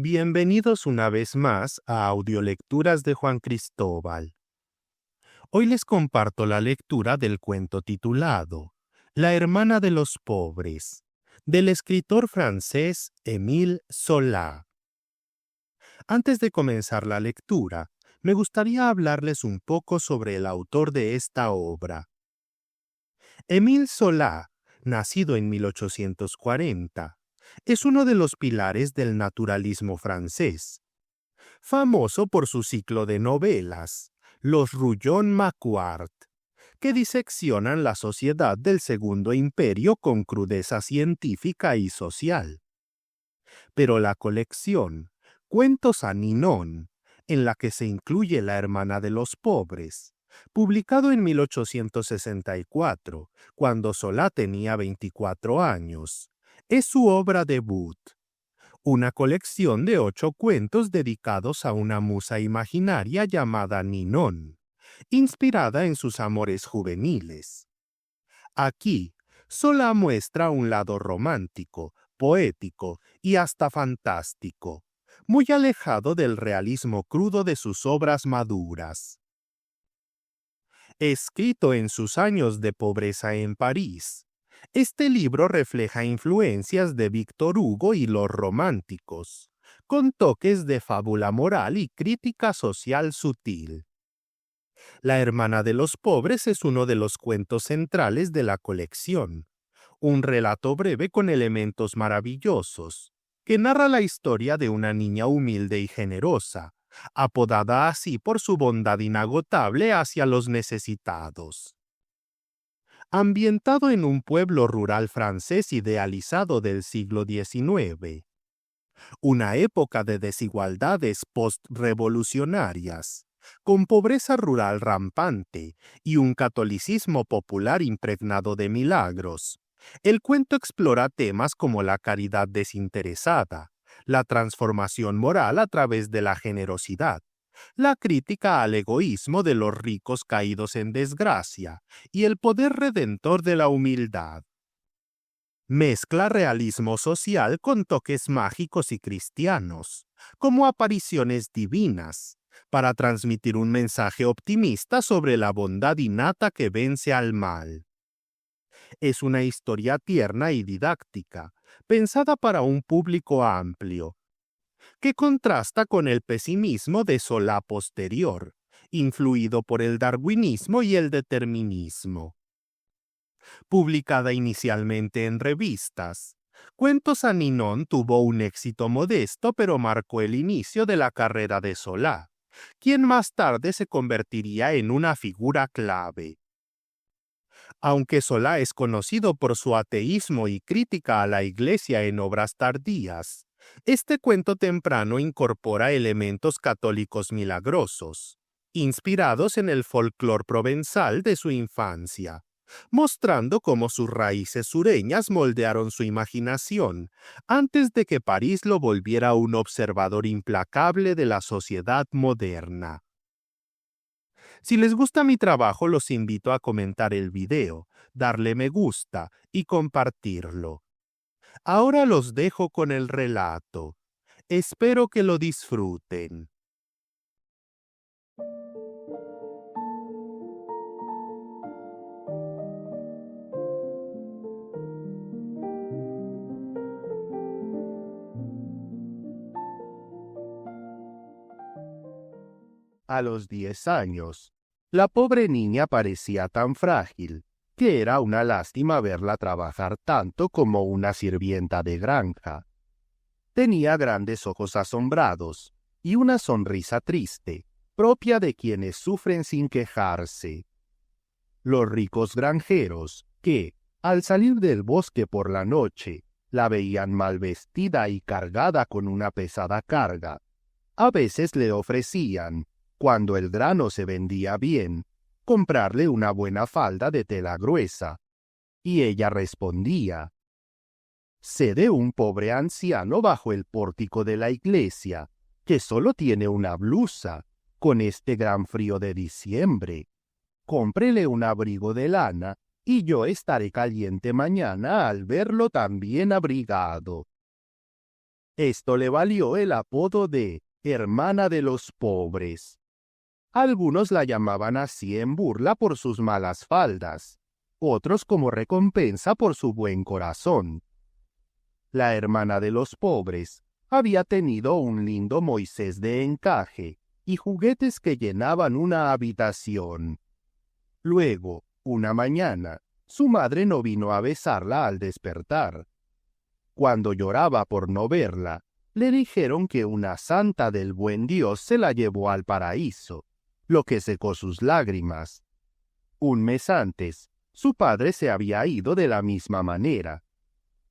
Bienvenidos una vez más a Audiolecturas de Juan Cristóbal. Hoy les comparto la lectura del cuento titulado La hermana de los pobres, del escritor francés Émile Zola. Antes de comenzar la lectura, me gustaría hablarles un poco sobre el autor de esta obra. Émile Zola, nacido en 1840, es uno de los pilares del naturalismo francés, famoso por su ciclo de novelas, Los Rougon-Macquart, que diseccionan la sociedad del Segundo Imperio con crudeza científica y social. Pero la colección Cuentos a Ninon, en la que se incluye La hermana de los pobres, publicado en 1864, cuando Zola tenía 24 años, es su obra debut. Una colección de 8 cuentos dedicados a una musa imaginaria llamada Ninon, inspirada en sus amores juveniles. Aquí, Zola muestra un lado romántico, poético y hasta fantástico, muy alejado del realismo crudo de sus obras maduras. Escrito en sus años de pobreza en París, este libro refleja influencias de Víctor Hugo y los románticos, con toques de fábula moral y crítica social sutil. La hermana de los pobres es uno de los cuentos centrales de la colección, un relato breve con elementos maravillosos, que narra la historia de una niña humilde y generosa, apodada así por su bondad inagotable hacia los necesitados. Ambientado en un pueblo rural francés idealizado del siglo XIX, una época de desigualdades postrevolucionarias, con pobreza rural rampante y un catolicismo popular impregnado de milagros, el cuento explora temas como la caridad desinteresada, la transformación moral a través de la generosidad, la crítica al egoísmo de los ricos caídos en desgracia y el poder redentor de la humildad. Mezcla realismo social con toques mágicos y cristianos, como apariciones divinas, para transmitir un mensaje optimista sobre la bondad innata que vence al mal. Es una historia tierna y didáctica, pensada para un público amplio, que contrasta con el pesimismo de Zola posterior, influido por el darwinismo y el determinismo. Publicada inicialmente en revistas, Cuentos a Ninon tuvo un éxito modesto, pero marcó el inicio de la carrera de Zola, quien más tarde se convertiría en una figura clave. Aunque Zola es conocido por su ateísmo y crítica a la Iglesia en obras tardías, este cuento temprano incorpora elementos católicos milagrosos, inspirados en el folclore provenzal de su infancia, mostrando cómo sus raíces sureñas moldearon su imaginación antes de que París lo volviera un observador implacable de la sociedad moderna. Si les gusta mi trabajo, los invito a comentar el video, darle me gusta y compartirlo. Ahora los dejo con el relato. Espero que lo disfruten. A los 10 años, la pobre niña parecía tan frágil que era una lástima verla trabajar tanto como una sirvienta de granja. Tenía grandes ojos asombrados y una sonrisa triste, propia de quienes sufren sin quejarse. Los ricos granjeros, que, al salir del bosque por la noche, la veían mal vestida y cargada con una pesada carga, a veces le ofrecían, cuando el grano se vendía bien, comprarle una buena falda de tela gruesa, y ella respondía: sé de un pobre anciano bajo el pórtico de la iglesia, que solo tiene una blusa, con este gran frío de diciembre. Cómprele un abrigo de lana, y yo estaré caliente mañana al verlo tan bien abrigado. Esto le valió el apodo de hermana de los pobres. Algunos la llamaban así en burla por sus malas faldas, otros como recompensa por su buen corazón. La hermana de los pobres había tenido un lindo Moisés de encaje y juguetes que llenaban una habitación. Luego, una mañana, su madre no vino a besarla al despertar. Cuando lloraba por no verla, le dijeron que una santa del buen Dios se la llevó al paraíso, lo que secó sus lágrimas. Un mes antes, su padre se había ido de la misma manera.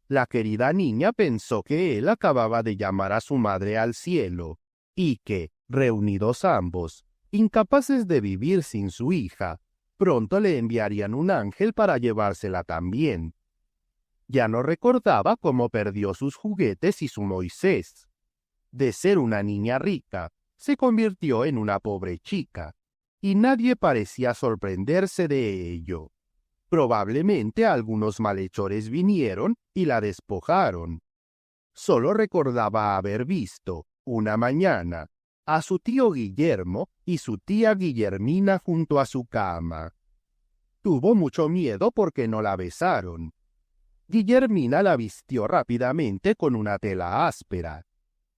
La querida niña pensó que él acababa de llamar a su madre al cielo, y que, reunidos ambos, incapaces de vivir sin su hija, pronto le enviarían un ángel para llevársela también. Ya no recordaba cómo perdió sus juguetes y su Moisés. De ser una niña rica, se convirtió en una pobre chica, y nadie parecía sorprenderse de ello. Probablemente algunos malhechores vinieron y la despojaron. Solo recordaba haber visto, una mañana, a su tío Guillermo y su tía Guillermina junto a su cama. Tuvo mucho miedo porque no la besaron. Guillermina la vistió rápidamente con una tela áspera.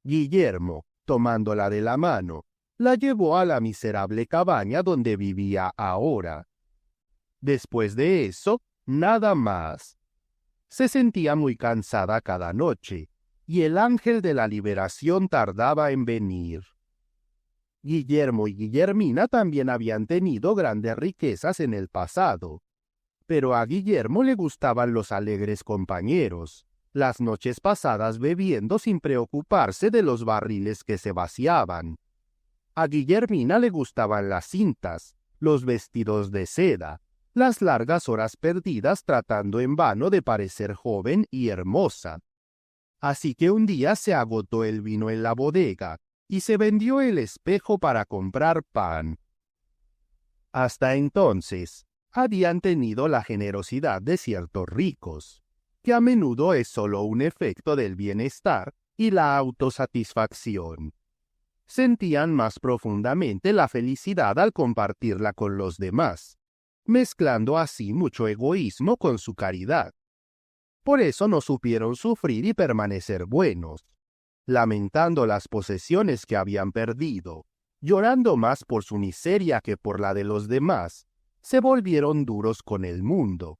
Guillermo, tomándola de la mano, la llevó a la miserable cabaña donde vivía ahora. Después de eso, nada más. Se sentía muy cansada cada noche, y el ángel de la liberación tardaba en venir. Guillermo y Guillermina también habían tenido grandes riquezas en el pasado, pero a Guillermo le gustaban los alegres compañeros, las noches pasadas bebiendo sin preocuparse de los barriles que se vaciaban. A Guillermina le gustaban las cintas, los vestidos de seda, las largas horas perdidas tratando en vano de parecer joven y hermosa. Así que un día se agotó el vino en la bodega y se vendió el espejo para comprar pan. Hasta entonces, habían tenido la generosidad de ciertos ricos, que a menudo es solo un efecto del bienestar y la autosatisfacción. Sentían más profundamente la felicidad al compartirla con los demás, mezclando así mucho egoísmo con su caridad. Por eso no supieron sufrir y permanecer buenos, lamentando las posesiones que habían perdido, llorando más por su miseria que por la de los demás, se volvieron duros con el mundo.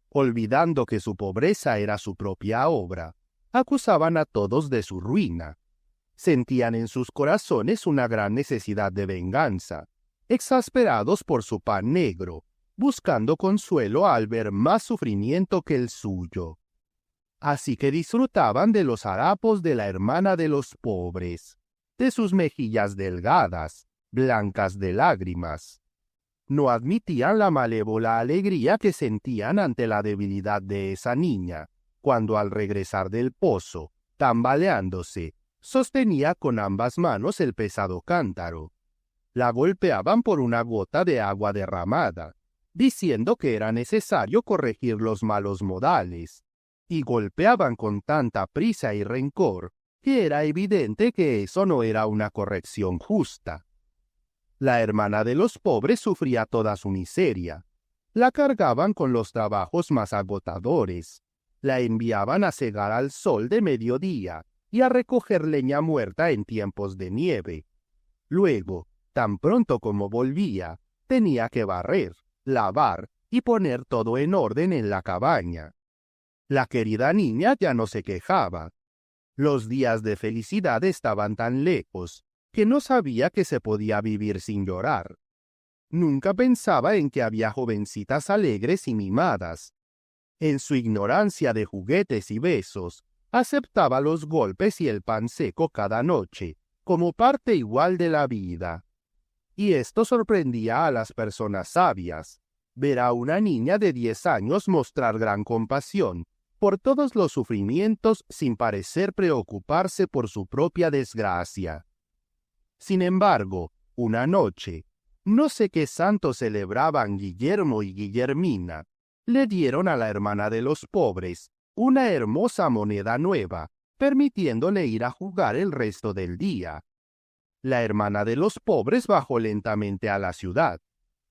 Olvidando que su pobreza era su propia obra, acusaban a todos de su ruina. Sentían en sus corazones una gran necesidad de venganza, exasperados por su pan negro, buscando consuelo al ver más sufrimiento que el suyo. Así que disfrutaban de los harapos de la hermana de los pobres, de sus mejillas delgadas, blancas de lágrimas. No admitían la malévola alegría que sentían ante la debilidad de esa niña, cuando al regresar del pozo, tambaleándose, sostenía con ambas manos el pesado cántaro. La golpeaban por una gota de agua derramada, diciendo que era necesario corregir los malos modales, y golpeaban con tanta prisa y rencor que era evidente que eso no era una corrección justa. La hermana de los pobres sufría toda su miseria. La cargaban con los trabajos más agotadores, la enviaban a segar al sol de mediodía y a recoger leña muerta en tiempos de nieve. Luego, tan pronto como volvía, tenía que barrer, lavar y poner todo en orden en la cabaña. La querida niña ya no se quejaba. Los días de felicidad estaban tan lejos que no sabía que se podía vivir sin llorar. Nunca pensaba en que había jovencitas alegres y mimadas. En su ignorancia de juguetes y besos, aceptaba los golpes y el pan seco cada noche, como parte igual de la vida. Y esto sorprendía a las personas sabias, ver a una niña de 10 años mostrar gran compasión por todos los sufrimientos sin parecer preocuparse por su propia desgracia. Sin embargo, una noche, no sé qué santo celebraban Guillermo y Guillermina, le dieron a la hermana de los pobres una hermosa moneda nueva permitiéndole ir a jugar el resto del día. La hermana de los pobres bajó lentamente a la ciudad,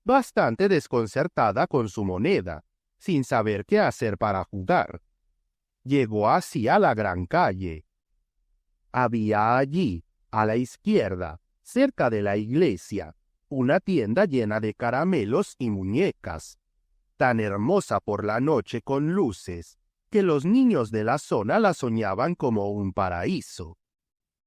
bastante desconcertada con su moneda, sin saber qué hacer para jugar. Llegó así a la gran calle. Había allí, a la izquierda, cerca de la iglesia, una tienda llena de caramelos y muñecas, tan hermosa por la noche con luces, que los niños de la zona la soñaban como un paraíso.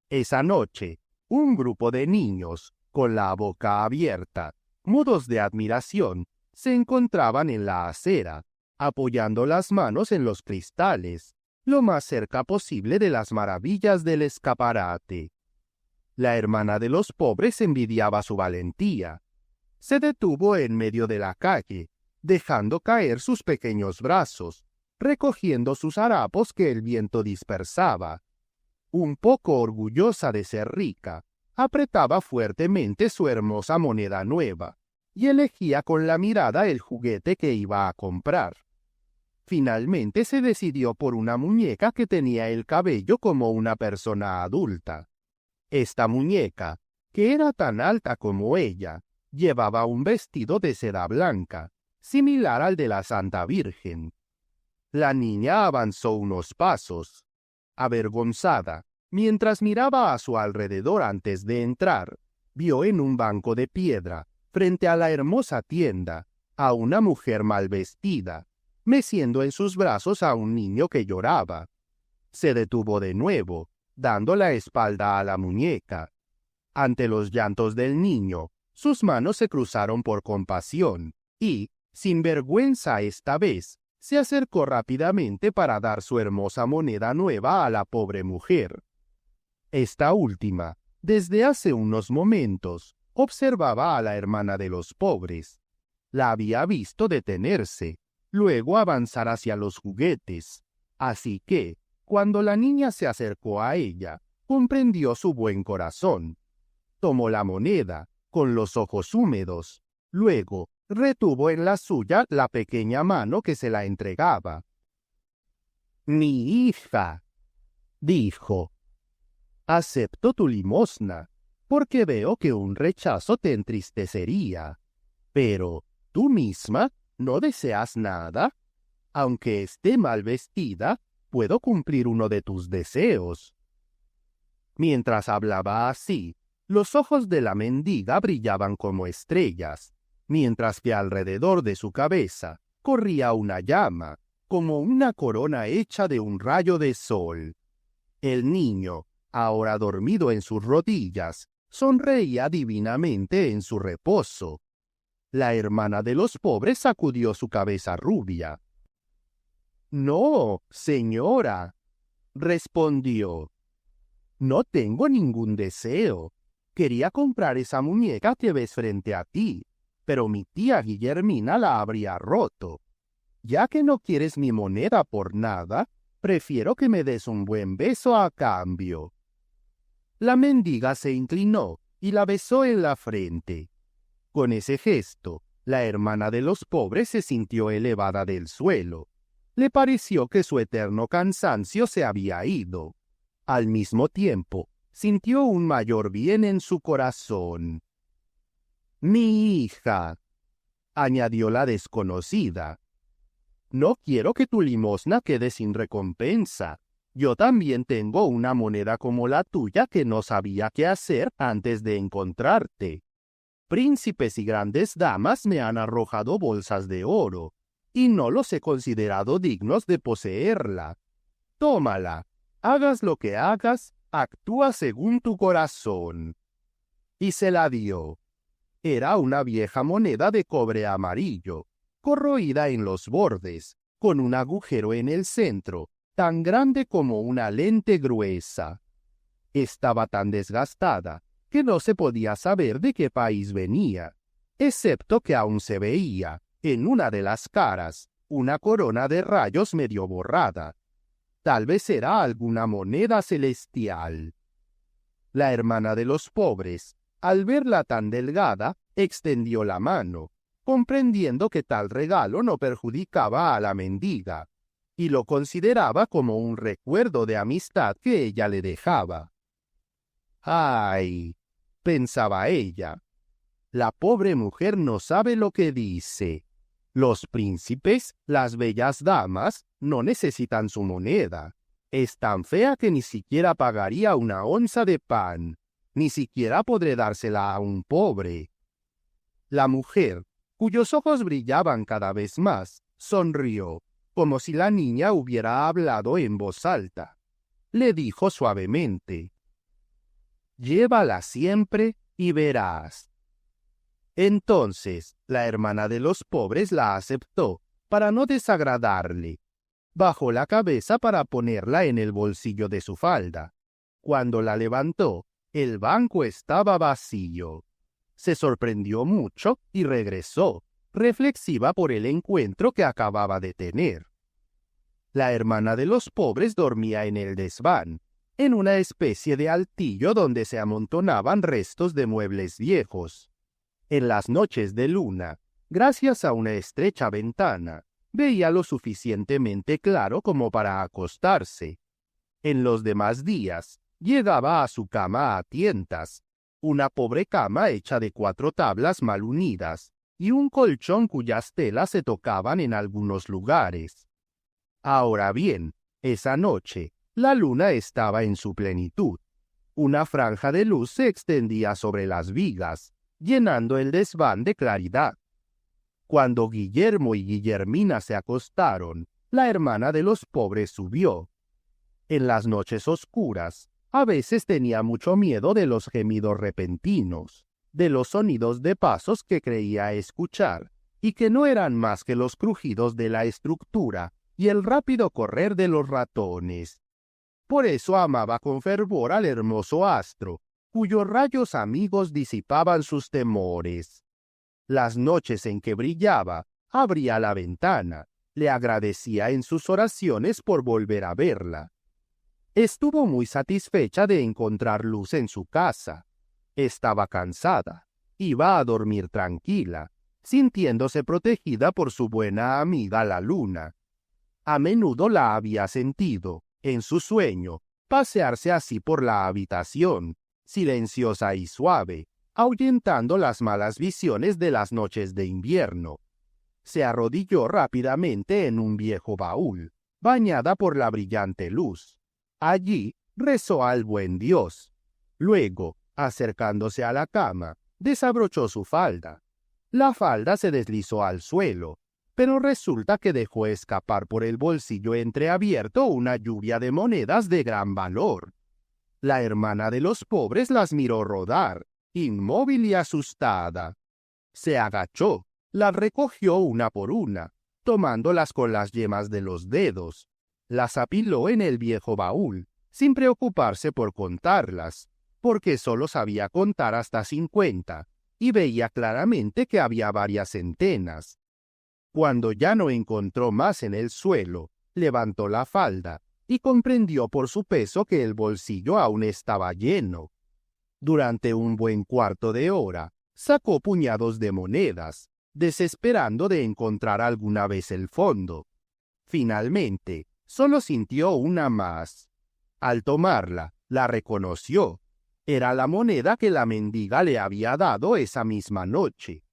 Esa noche, un grupo de niños, con la boca abierta, mudos de admiración, se encontraban en la acera, apoyando las manos en los cristales, lo más cerca posible de las maravillas del escaparate. La hermana de los pobres envidiaba su valentía. Se detuvo en medio de la calle, dejando caer sus pequeños brazos, recogiendo sus harapos que el viento dispersaba. Un poco orgullosa de ser rica, apretaba fuertemente su hermosa moneda nueva y elegía con la mirada el juguete que iba a comprar. Finalmente se decidió por una muñeca que tenía el cabello como una persona adulta. Esta muñeca, que era tan alta como ella, llevaba un vestido de seda blanca, similar al de la Santa Virgen. La niña avanzó unos pasos, avergonzada, mientras miraba a su alrededor antes de entrar, vio en un banco de piedra, frente a la hermosa tienda, a una mujer mal vestida, meciendo en sus brazos a un niño que lloraba. Se detuvo de nuevo, dando la espalda a la muñeca. Ante los llantos del niño, sus manos se cruzaron por compasión, y, sin vergüenza esta vez, se acercó rápidamente para dar su hermosa moneda nueva a la pobre mujer. Esta última, desde hace unos momentos, observaba a la hermana de los pobres. La había visto detenerse, luego avanzar hacia los juguetes, así que, cuando la niña se acercó a ella, comprendió su buen corazón. Tomó la moneda, con los ojos húmedos, luego retuvo en la suya la pequeña mano que se la entregaba. «Mi hija», dijo, «acepto tu limosna, porque veo que un rechazo te entristecería. Pero, ¿tú misma no deseas nada? Aunque esté mal vestida, puedo cumplir uno de tus deseos». Mientras hablaba así, los ojos de la mendiga brillaban como estrellas, mientras que alrededor de su cabeza corría una llama, como una corona hecha de un rayo de sol. El niño, ahora dormido en sus rodillas, sonreía divinamente en su reposo. La hermana de los pobres sacudió su cabeza rubia. «No, señora», respondió. «No tengo ningún deseo. Quería comprar esa muñeca que ves frente a ti, pero mi tía Guillermina la habría roto. Ya que no quieres mi moneda por nada, prefiero que me des un buen beso a cambio». La mendiga se inclinó y la besó en la frente. Con ese gesto, la hermana de los pobres se sintió elevada del suelo. Le pareció que su eterno cansancio se había ido. Al mismo tiempo, sintió un mayor bien en su corazón. «Mi hija», añadió la desconocida, «no quiero que tu limosna quede sin recompensa. Yo también tengo una moneda como la tuya que no sabía qué hacer antes de encontrarte. Príncipes y grandes damas me han arrojado bolsas de oro, y no los he considerado dignos de poseerla. Tómala, hagas lo que hagas, actúa según tu corazón». Y se la dio. Era una vieja moneda de cobre amarillo, corroída en los bordes, con un agujero en el centro, tan grande como una lente gruesa. Estaba tan desgastada que no se podía saber de qué país venía, excepto que aún se veía, en una de las caras, una corona de rayos medio borrada. Tal vez era alguna moneda celestial. La hermana de los pobres, al verla tan delgada, extendió la mano, comprendiendo que tal regalo no perjudicaba a la mendiga, y lo consideraba como un recuerdo de amistad que ella le dejaba. «Ay», pensaba ella, «la pobre mujer no sabe lo que dice. Los príncipes, las bellas damas, no necesitan su moneda. Es tan fea que ni siquiera pagaría una onza de pan. Ni siquiera podré dársela a un pobre». La mujer, cuyos ojos brillaban cada vez más, sonrió, como si la niña hubiera hablado en voz alta. Le dijo suavemente: «Llévala siempre y verás». Entonces, la hermana de los pobres la aceptó, para no desagradarle. Bajó la cabeza para ponerla en el bolsillo de su falda. Cuando la levantó, el banco estaba vacío. Se sorprendió mucho y regresó, reflexiva por el encuentro que acababa de tener. La hermana de los pobres dormía en el desván, en una especie de altillo donde se amontonaban restos de muebles viejos. En las noches de luna, gracias a una estrecha ventana, veía lo suficientemente claro como para acostarse. En los demás días, llegaba a su cama a tientas, una pobre cama hecha de 4 tablas mal unidas, y un colchón cuyas telas se tocaban en algunos lugares. Ahora bien, esa noche, la luna estaba en su plenitud. Una franja de luz se extendía sobre las vigas, llenando el desván de claridad. Cuando Guillermo y Guillermina se acostaron, la hermana de los pobres subió. En las noches oscuras, a veces tenía mucho miedo de los gemidos repentinos, de los sonidos de pasos que creía escuchar, y que no eran más que los crujidos de la estructura y el rápido correr de los ratones. Por eso amaba con fervor al hermoso astro, cuyos rayos amigos disipaban sus temores. Las noches en que brillaba, abría la ventana, le agradecía en sus oraciones por volver a verla. Estuvo muy satisfecha de encontrar luz en su casa. Estaba cansada, iba a dormir tranquila, sintiéndose protegida por su buena amiga la luna. A menudo la había sentido, en su sueño, pasearse así por la habitación, silenciosa y suave, ahuyentando las malas visiones de las noches de invierno. Se arrodilló rápidamente en un viejo baúl, bañada por la brillante luz. Allí rezó al buen Dios. Luego, acercándose a la cama, desabrochó su falda. La falda se deslizó al suelo, pero resulta que dejó escapar por el bolsillo entreabierto una lluvia de monedas de gran valor. La hermana de los pobres las miró rodar, inmóvil y asustada. Se agachó, las recogió una por una, tomándolas con las yemas de los dedos. Las apiló en el viejo baúl, sin preocuparse por contarlas, porque solo sabía contar hasta 50, y veía claramente que había varias centenas. Cuando ya no encontró más en el suelo, levantó la falda y comprendió por su peso que el bolsillo aún estaba lleno. Durante un buen cuarto de hora, sacó puñados de monedas, desesperando de encontrar alguna vez el fondo. Finalmente, solo sintió una más. Al tomarla, la reconoció. Era la moneda que la mendiga le había dado esa misma noche.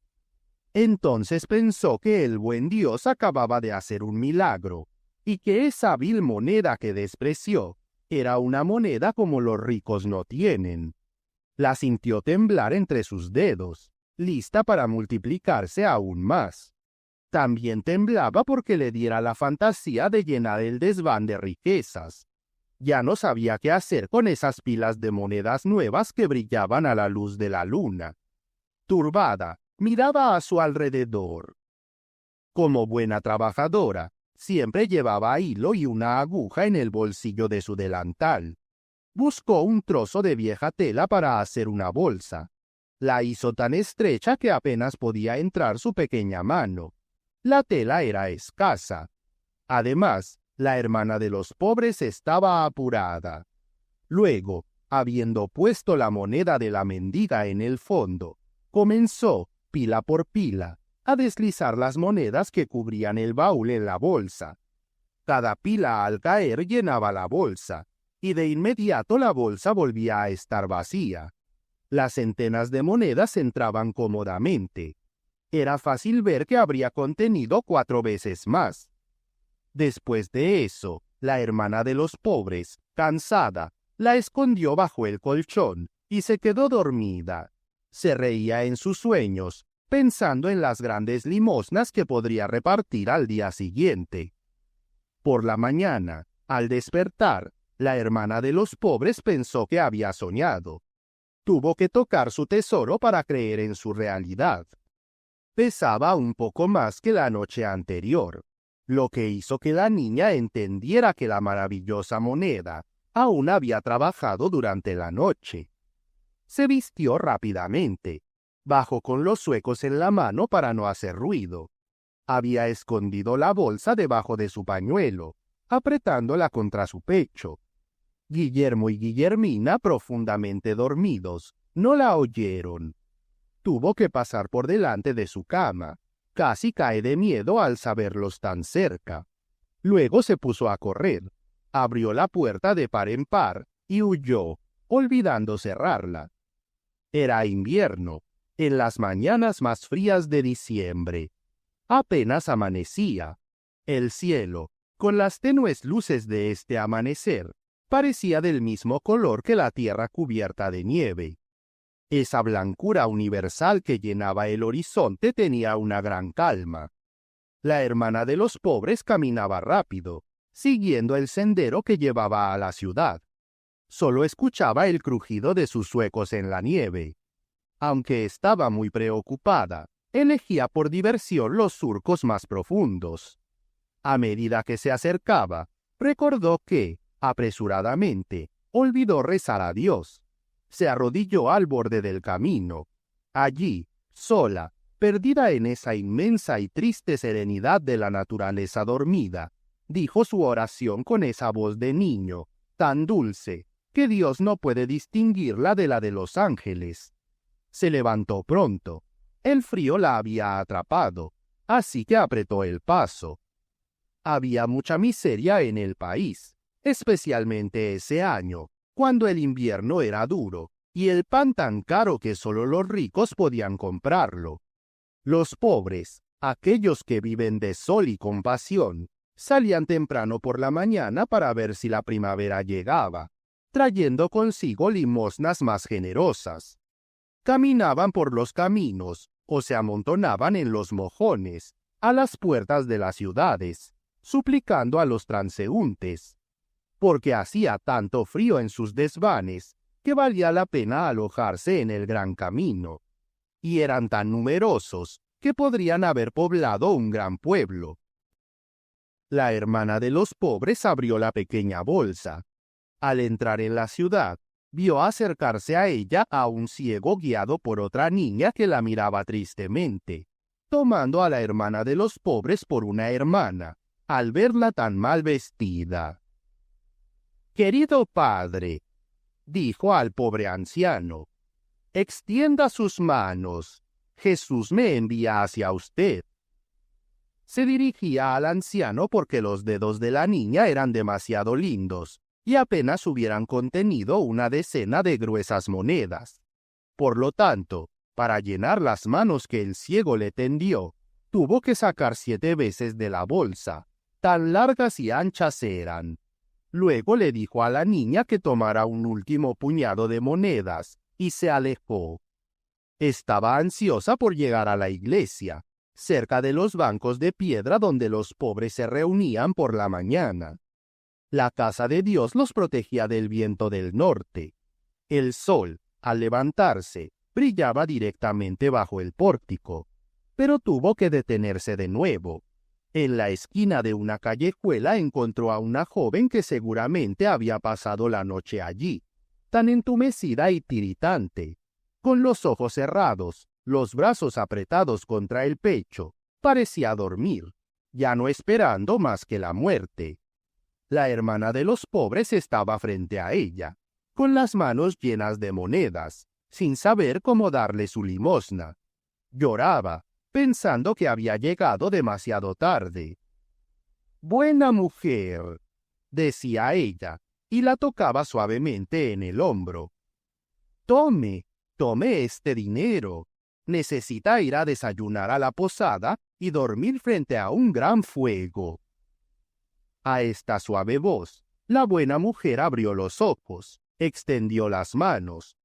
Entonces pensó que el buen Dios acababa de hacer un milagro, y que esa vil moneda que despreció era una moneda como los ricos no tienen. La sintió temblar entre sus dedos, lista para multiplicarse aún más. También temblaba porque le diera la fantasía de llenar el desván de riquezas. Ya no sabía qué hacer con esas pilas de monedas nuevas que brillaban a la luz de la luna. Turbada, miraba a su alrededor. Como buena trabajadora, siempre llevaba hilo y una aguja en el bolsillo de su delantal. Buscó un trozo de vieja tela para hacer una bolsa. La hizo tan estrecha que apenas podía entrar su pequeña mano. La tela era escasa. Además, la hermana de los pobres estaba apurada. Luego, habiendo puesto la moneda de la mendiga en el fondo, comenzó, pila por pila, a deslizar las monedas que cubrían el baúl en la bolsa. Cada pila al caer llenaba la bolsa, y de inmediato la bolsa volvía a estar vacía. Las centenas de monedas entraban cómodamente. Era fácil ver que habría contenido 4 veces más. Después de eso, la hermana de los pobres, cansada, la escondió bajo el colchón y se quedó dormida. Se reía en sus sueños, pensando en las grandes limosnas que podría repartir al día siguiente. Por la mañana, al despertar, la hermana de los pobres pensó que había soñado. Tuvo que tocar su tesoro para creer en su realidad. Pesaba un poco más que la noche anterior, lo que hizo que la niña entendiera que la maravillosa moneda aún había trabajado durante la noche. Se vistió rápidamente, bajó con los zuecos en la mano para no hacer ruido. Había escondido la bolsa debajo de su pañuelo, apretándola contra su pecho. Guillermo y Guillermina, profundamente dormidos, no la oyeron. Tuvo que pasar por delante de su cama. Casi cae de miedo al saberlos tan cerca. Luego se puso a correr. Abrió la puerta de par en par y huyó, olvidando cerrarla. Era invierno, en las mañanas más frías de diciembre. Apenas amanecía. El cielo, con las tenues luces de este amanecer, parecía del mismo color que la tierra cubierta de nieve. Esa blancura universal que llenaba el horizonte tenía una gran calma. La hermana de los pobres caminaba rápido, siguiendo el sendero que llevaba a la ciudad. Solo escuchaba el crujido de sus zuecos en la nieve. Aunque estaba muy preocupada, elegía por diversión los surcos más profundos. A medida que se acercaba, recordó que, apresuradamente, olvidó rezar a Dios. Se arrodilló al borde del camino. Allí, sola, perdida en esa inmensa y triste serenidad de la naturaleza dormida, dijo su oración con esa voz de niño, tan dulce, que Dios no puede distinguirla de la de los ángeles. Se levantó pronto. El frío la había atrapado, así que apretó el paso. Había mucha miseria en el país, especialmente ese año, cuando el invierno era duro, y el pan tan caro que solo los ricos podían comprarlo. Los pobres, aquellos que viven de sol y compasión, salían temprano por la mañana para ver si la primavera llegaba, trayendo consigo limosnas más generosas. Caminaban por los caminos o se amontonaban en los mojones, a las puertas de las ciudades, suplicando a los transeúntes, porque hacía tanto frío en sus desvanes que valía la pena alojarse en el gran camino, y eran tan numerosos que podrían haber poblado un gran pueblo. La hermana de los pobres abrió la pequeña bolsa. Al entrar en la ciudad, vio acercarse a ella a un ciego guiado por otra niña que la miraba tristemente, tomando a la hermana de los pobres por una hermana, al verla tan mal vestida. «Querido padre», dijo al pobre anciano, «extienda sus manos. Jesús me envía hacia usted». Se dirigía al anciano porque los dedos de la niña eran demasiado lindos y apenas hubieran contenido una decena de gruesas monedas. Por lo tanto, para llenar las manos que el ciego le tendió, tuvo que sacar 7 veces de la bolsa, tan largas y anchas eran. Luego le dijo a la niña que tomara un último puñado de monedas y se alejó. Estaba ansiosa por llegar a la iglesia, cerca de los bancos de piedra donde los pobres se reunían por la mañana. La casa de Dios los protegía del viento del norte. El sol, al levantarse, brillaba directamente bajo el pórtico, pero tuvo que detenerse de nuevo. En la esquina de una callejuela encontró a una joven que seguramente había pasado la noche allí, tan entumecida y tiritante, con los ojos cerrados, los brazos apretados contra el pecho, parecía dormir, ya no esperando más que la muerte. La hermana de los pobres estaba frente a ella, con las manos llenas de monedas, sin saber cómo darle su limosna. Lloraba, pensando que había llegado demasiado tarde. «Buena mujer», decía ella, y la tocaba suavemente en el hombro. «Tome, tome este dinero. Necesita ir a desayunar a la posada y dormir frente a un gran fuego». A esta suave voz, la buena mujer abrió los ojos, extendió las manos.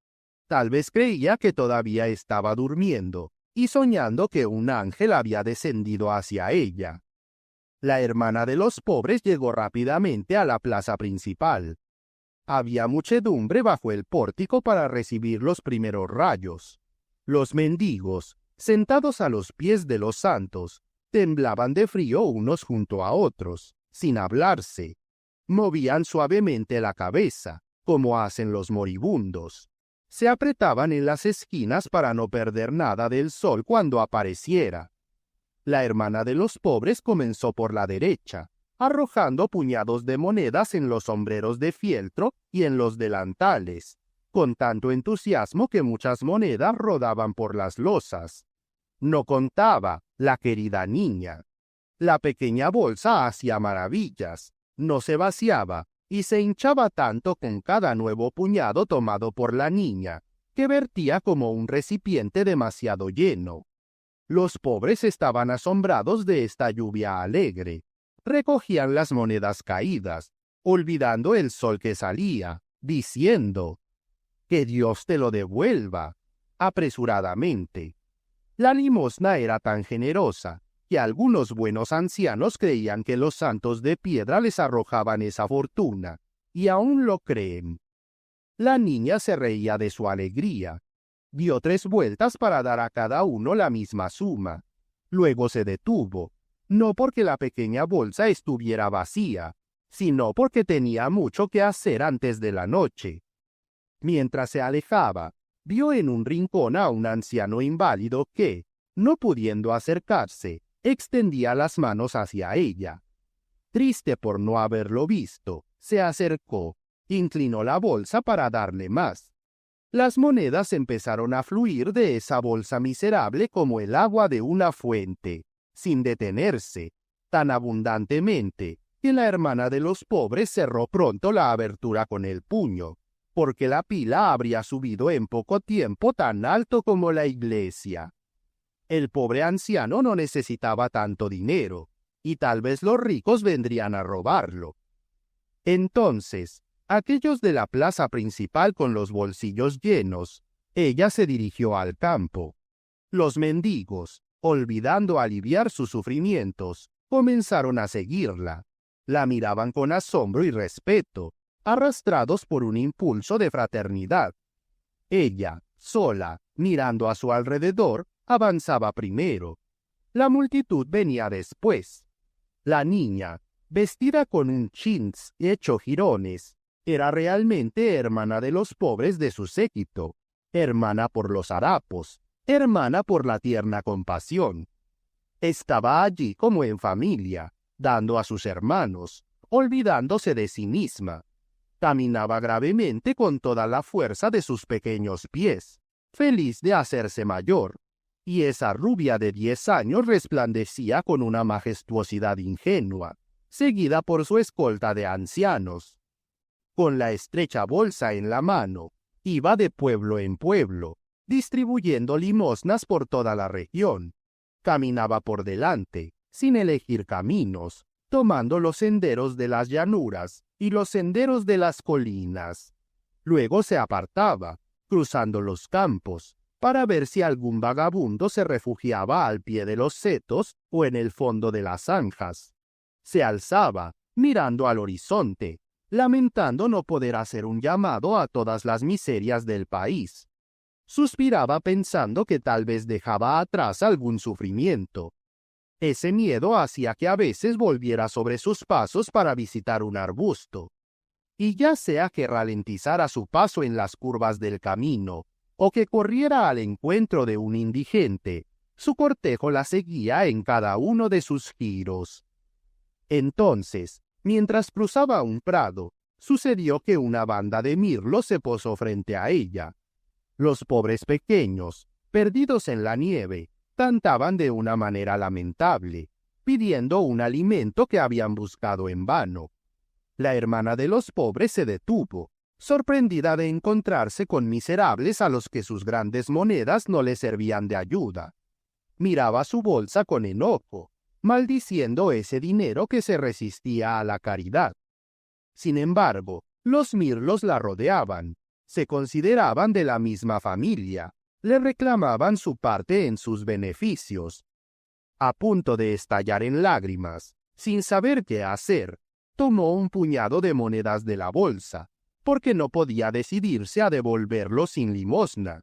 Tal vez creía que todavía estaba durmiendo y soñando que un ángel había descendido hacia ella. La hermana de los pobres llegó rápidamente a la plaza principal. Había muchedumbre bajo el pórtico para recibir los primeros rayos. Los mendigos, sentados a los pies de los santos, temblaban de frío unos junto a otros, sin hablarse. Movían suavemente la cabeza, como hacen los moribundos. Se apretaban en las esquinas para no perder nada del sol cuando apareciera. La hermana de los pobres comenzó por la derecha, arrojando puñados de monedas en los sombreros de fieltro y en los delantales, con tanto entusiasmo que muchas monedas rodaban por las losas. No contaba, la querida niña. La pequeña bolsa hacía maravillas, no se vaciaba y se hinchaba tanto con cada nuevo puñado tomado por la niña, que vertía como un recipiente demasiado lleno. Los pobres estaban asombrados de esta lluvia alegre. Recogían las monedas caídas, olvidando el sol que salía, diciendo: «Que Dios te lo devuelva», apresuradamente. La limosna era tan generosa que algunos buenos ancianos creían que los santos de piedra les arrojaban esa fortuna, y aún lo creen. La niña se reía de su alegría. Dio 3 vueltas para dar a cada uno la misma suma. Luego se detuvo, no porque la pequeña bolsa estuviera vacía, sino porque tenía mucho que hacer antes de la noche. Mientras se alejaba, vio en un rincón a un anciano inválido que, no pudiendo acercarse, extendía las manos hacia ella. Triste por no haberlo visto, se acercó, inclinó la bolsa para darle más. Las monedas empezaron a fluir de esa bolsa miserable como el agua de una fuente, sin detenerse, tan abundantemente que la hermana de los pobres cerró pronto la abertura con el puño, porque la pila habría subido en poco tiempo tan alto como la iglesia. El pobre anciano no necesitaba tanto dinero, y tal vez los ricos vendrían a robarlo. Entonces, aquellos de la plaza principal con los bolsillos llenos, ella se dirigió al campo. Los mendigos, olvidando aliviar sus sufrimientos, comenzaron a seguirla. La miraban con asombro y respeto, arrastrados por un impulso de fraternidad. Ella, sola, mirando a su alrededor, avanzaba primero. La multitud venía después. La niña, vestida con un chintz hecho jirones, era realmente hermana de los pobres de su séquito, hermana por los harapos, hermana por la tierna compasión. Estaba allí como en familia, dando a sus hermanos, olvidándose de sí misma. Caminaba gravemente con toda la fuerza de sus pequeños pies, feliz de hacerse mayor, y esa rubia de 10 años resplandecía con una majestuosidad ingenua, seguida por su escolta de ancianos. Con la estrecha bolsa en la mano, iba de pueblo en pueblo, distribuyendo limosnas por toda la región. Caminaba por delante, sin elegir caminos, tomando los senderos de las llanuras y los senderos de las colinas. Luego se apartaba, cruzando los campos, para ver si algún vagabundo se refugiaba al pie de los setos o en el fondo de las zanjas. Se alzaba, mirando al horizonte, lamentando no poder hacer un llamado a todas las miserias del país. Suspiraba pensando que tal vez dejaba atrás algún sufrimiento. Ese miedo hacía que a veces volviera sobre sus pasos para visitar un arbusto. Y ya sea que ralentizara su paso en las curvas del camino, o que corriera al encuentro de un indigente, su cortejo la seguía en cada uno de sus giros. Entonces, mientras cruzaba un prado, sucedió que una banda de mirlos se posó frente a ella. Los pobres pequeños, perdidos en la nieve, cantaban de una manera lamentable. pidiendo un alimento que habían buscado en vano. La hermana de los pobres se detuvo, sorprendida de encontrarse con miserables a los que sus grandes monedas no le servían de ayuda. Miraba su bolsa con enojo, maldiciendo ese dinero que se resistía a la caridad. Sin embargo, los mirlos la rodeaban, se consideraban de la misma familia, le reclamaban su parte en sus beneficios. A punto de estallar en lágrimas, sin saber qué hacer, tomó un puñado de monedas de la bolsa, porque no podía decidirse a devolverlo sin limosna.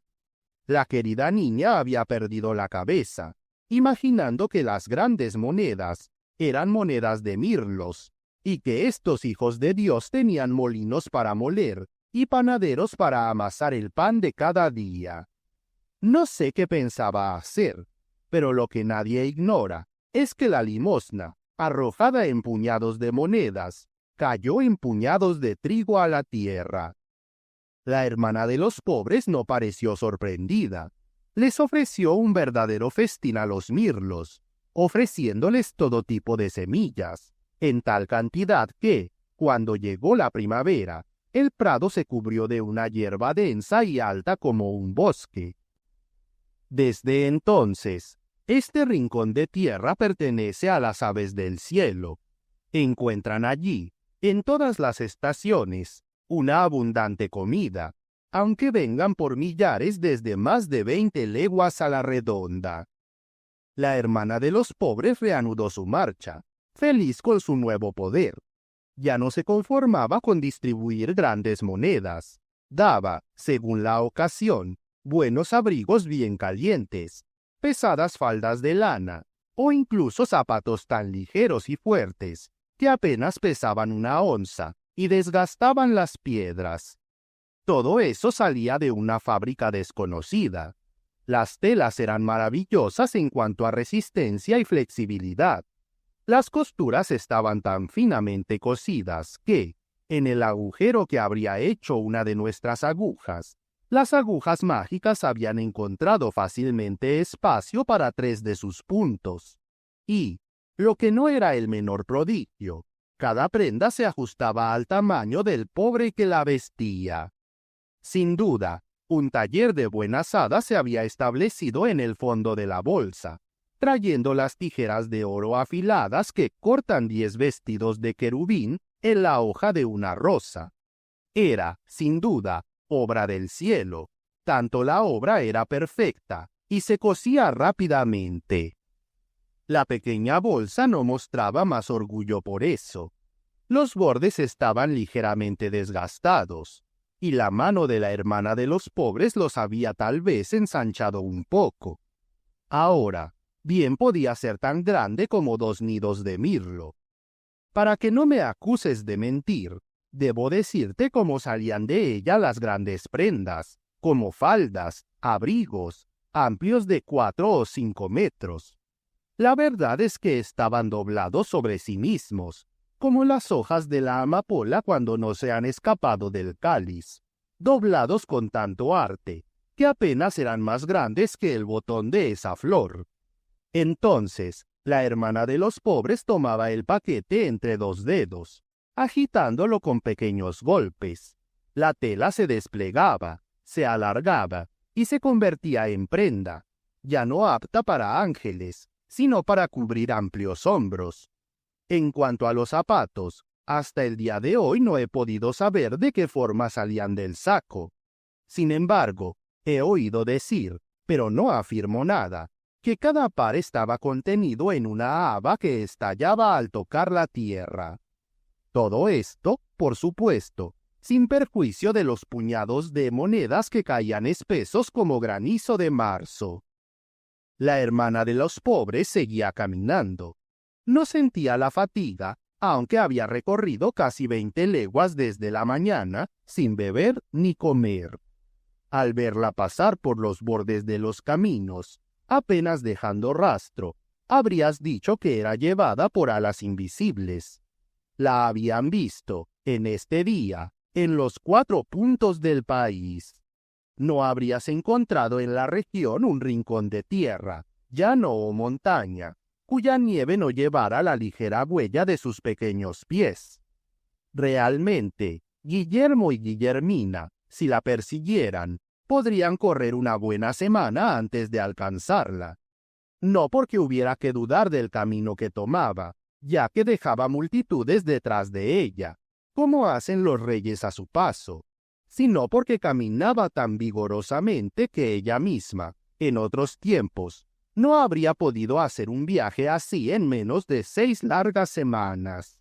La querida niña había perdido la cabeza, imaginando que las grandes monedas eran monedas de mirlos, y que estos hijos de Dios tenían molinos para moler y panaderos para amasar el pan de cada día. No sé qué pensaba hacer, pero lo que nadie ignora es que la limosna, arrojada en puñados de monedas, cayó en puñados de trigo a la tierra. La hermana de los pobres no pareció sorprendida. Les ofreció un verdadero festín a los mirlos, ofreciéndoles todo tipo de semillas, en tal cantidad que, cuando llegó la primavera, el prado se cubrió de una hierba densa y alta como un bosque. Desde entonces, este rincón de tierra pertenece a las aves del cielo. Encuentran allí, en todas las estaciones, una abundante comida, aunque vengan por millares desde más de 20 leguas a la redonda. La hermana de los pobres reanudó su marcha, feliz con su nuevo poder. Ya no se conformaba con distribuir grandes monedas. Daba, según la ocasión, buenos abrigos bien calientes, pesadas faldas de lana, o incluso zapatos tan ligeros y fuertes que apenas pesaban 1 onza y desgastaban las piedras. Todo eso salía de una fábrica desconocida. Las telas eran maravillosas en cuanto a resistencia y flexibilidad. Las costuras estaban tan finamente cosidas que, en el agujero que habría hecho una de nuestras agujas, las agujas mágicas habían encontrado fácilmente espacio para 3 de sus puntos. Y, lo que no era el menor prodigio, cada prenda se ajustaba al tamaño del pobre que la vestía. Sin duda, un taller de buenas hadas se había establecido en el fondo de la bolsa, trayendo las tijeras de oro afiladas que cortan 10 vestidos de querubín en la hoja de una rosa. Era, sin duda, obra del cielo. Tanto la obra era perfecta y se cosía rápidamente. La pequeña bolsa no mostraba más orgullo por eso. Los bordes estaban ligeramente desgastados, y la mano de la hermana de los pobres los había tal vez ensanchado un poco. Ahora, bien podía ser tan grande como 2 nidos de mirlo. Para que no me acuses de mentir, debo decirte cómo salían de ella las grandes prendas, como faldas, abrigos, amplios de 4 o 5 metros. La verdad es que estaban doblados sobre sí mismos, como las hojas de la amapola cuando no se han escapado del cáliz, doblados con tanto arte, que apenas eran más grandes que el botón de esa flor. Entonces, la hermana de los pobres tomaba el paquete entre 2 dedos, agitándolo con pequeños golpes. La tela se desplegaba, se alargaba y se convertía en prenda, ya no apta para ángeles, sino para cubrir amplios hombros. En cuanto a los zapatos, hasta el día de hoy no he podido saber de qué forma salían del saco. Sin embargo, he oído decir, pero no afirmo nada, que cada par estaba contenido en una haba que estallaba al tocar la tierra. Todo esto, por supuesto, sin perjuicio de los puñados de monedas que caían espesos como granizo de marzo. La hermana de los pobres seguía caminando. No sentía la fatiga, aunque había recorrido casi 20 leguas desde la mañana, sin beber ni comer. Al verla pasar por los bordes de los caminos, apenas dejando rastro, habrías dicho que era llevada por alas invisibles. La habían visto, en este día, en los 4 puntos del país. No habrías encontrado en la región un rincón de tierra, llano o montaña, cuya nieve no llevara la ligera huella de sus pequeños pies. Realmente, Guillermo y Guillermina, si la persiguieran, podrían correr una buena semana antes de alcanzarla. No porque hubiera que dudar del camino que tomaba, ya que dejaba multitudes detrás de ella, como hacen los reyes a su paso, sino porque caminaba tan vigorosamente que ella misma, en otros tiempos, no habría podido hacer un viaje así en menos de 6 largas semanas.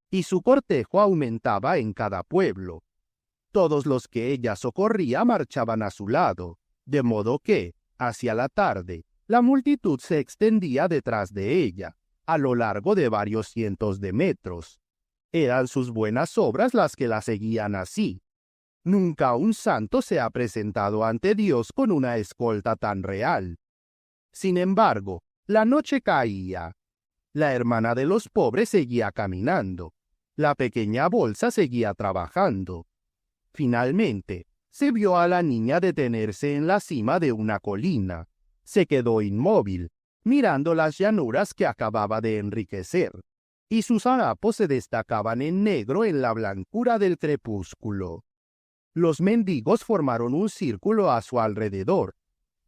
Y su cortejo aumentaba en cada pueblo. Todos los que ella socorría marchaban a su lado, de modo que, hacia la tarde, la multitud se extendía detrás de ella, a lo largo de varios cientos de metros. Eran sus buenas obras las que la seguían así. Nunca un santo se ha presentado ante Dios con una escolta tan real. Sin embargo, la noche caía. La hermana de los pobres seguía caminando. La pequeña bolsa seguía trabajando. Finalmente, se vio a la niña detenerse en la cima de una colina. Se quedó inmóvil, mirando las llanuras que acababa de enriquecer, y sus harapos se destacaban en negro en la blancura del crepúsculo. Los mendigos formaron un círculo a su alrededor.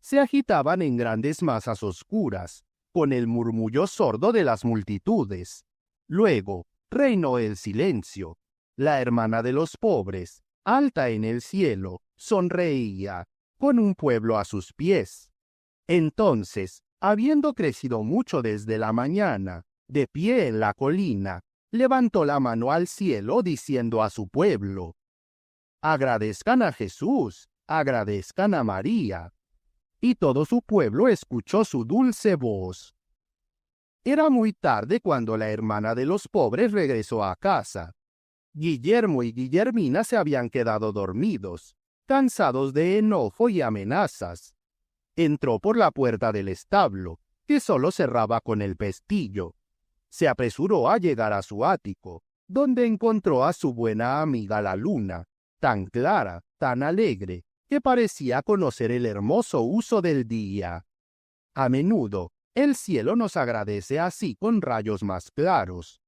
Se agitaban en grandes masas oscuras, con el murmullo sordo de las multitudes. Luego, reinó el silencio. La hermana de los pobres, alta en el cielo, sonreía, con un pueblo a sus pies. Entonces, habiendo crecido mucho desde la mañana, de pie en la colina, levantó la mano al cielo diciendo a su pueblo: «Agradezcan a Jesús, agradezcan a María». Y todo su pueblo escuchó su dulce voz. Era muy tarde cuando la hermana de los pobres regresó a casa. Guillermo y Guillermina se habían quedado dormidos, cansados de enojo y amenazas. Entró por la puerta del establo, que solo cerraba con el pestillo. Se apresuró a llegar a su ático, donde encontró a su buena amiga la luna, tan clara, tan alegre, que parecía conocer el hermoso uso del día. A menudo, el cielo nos agradece así con rayos más claros.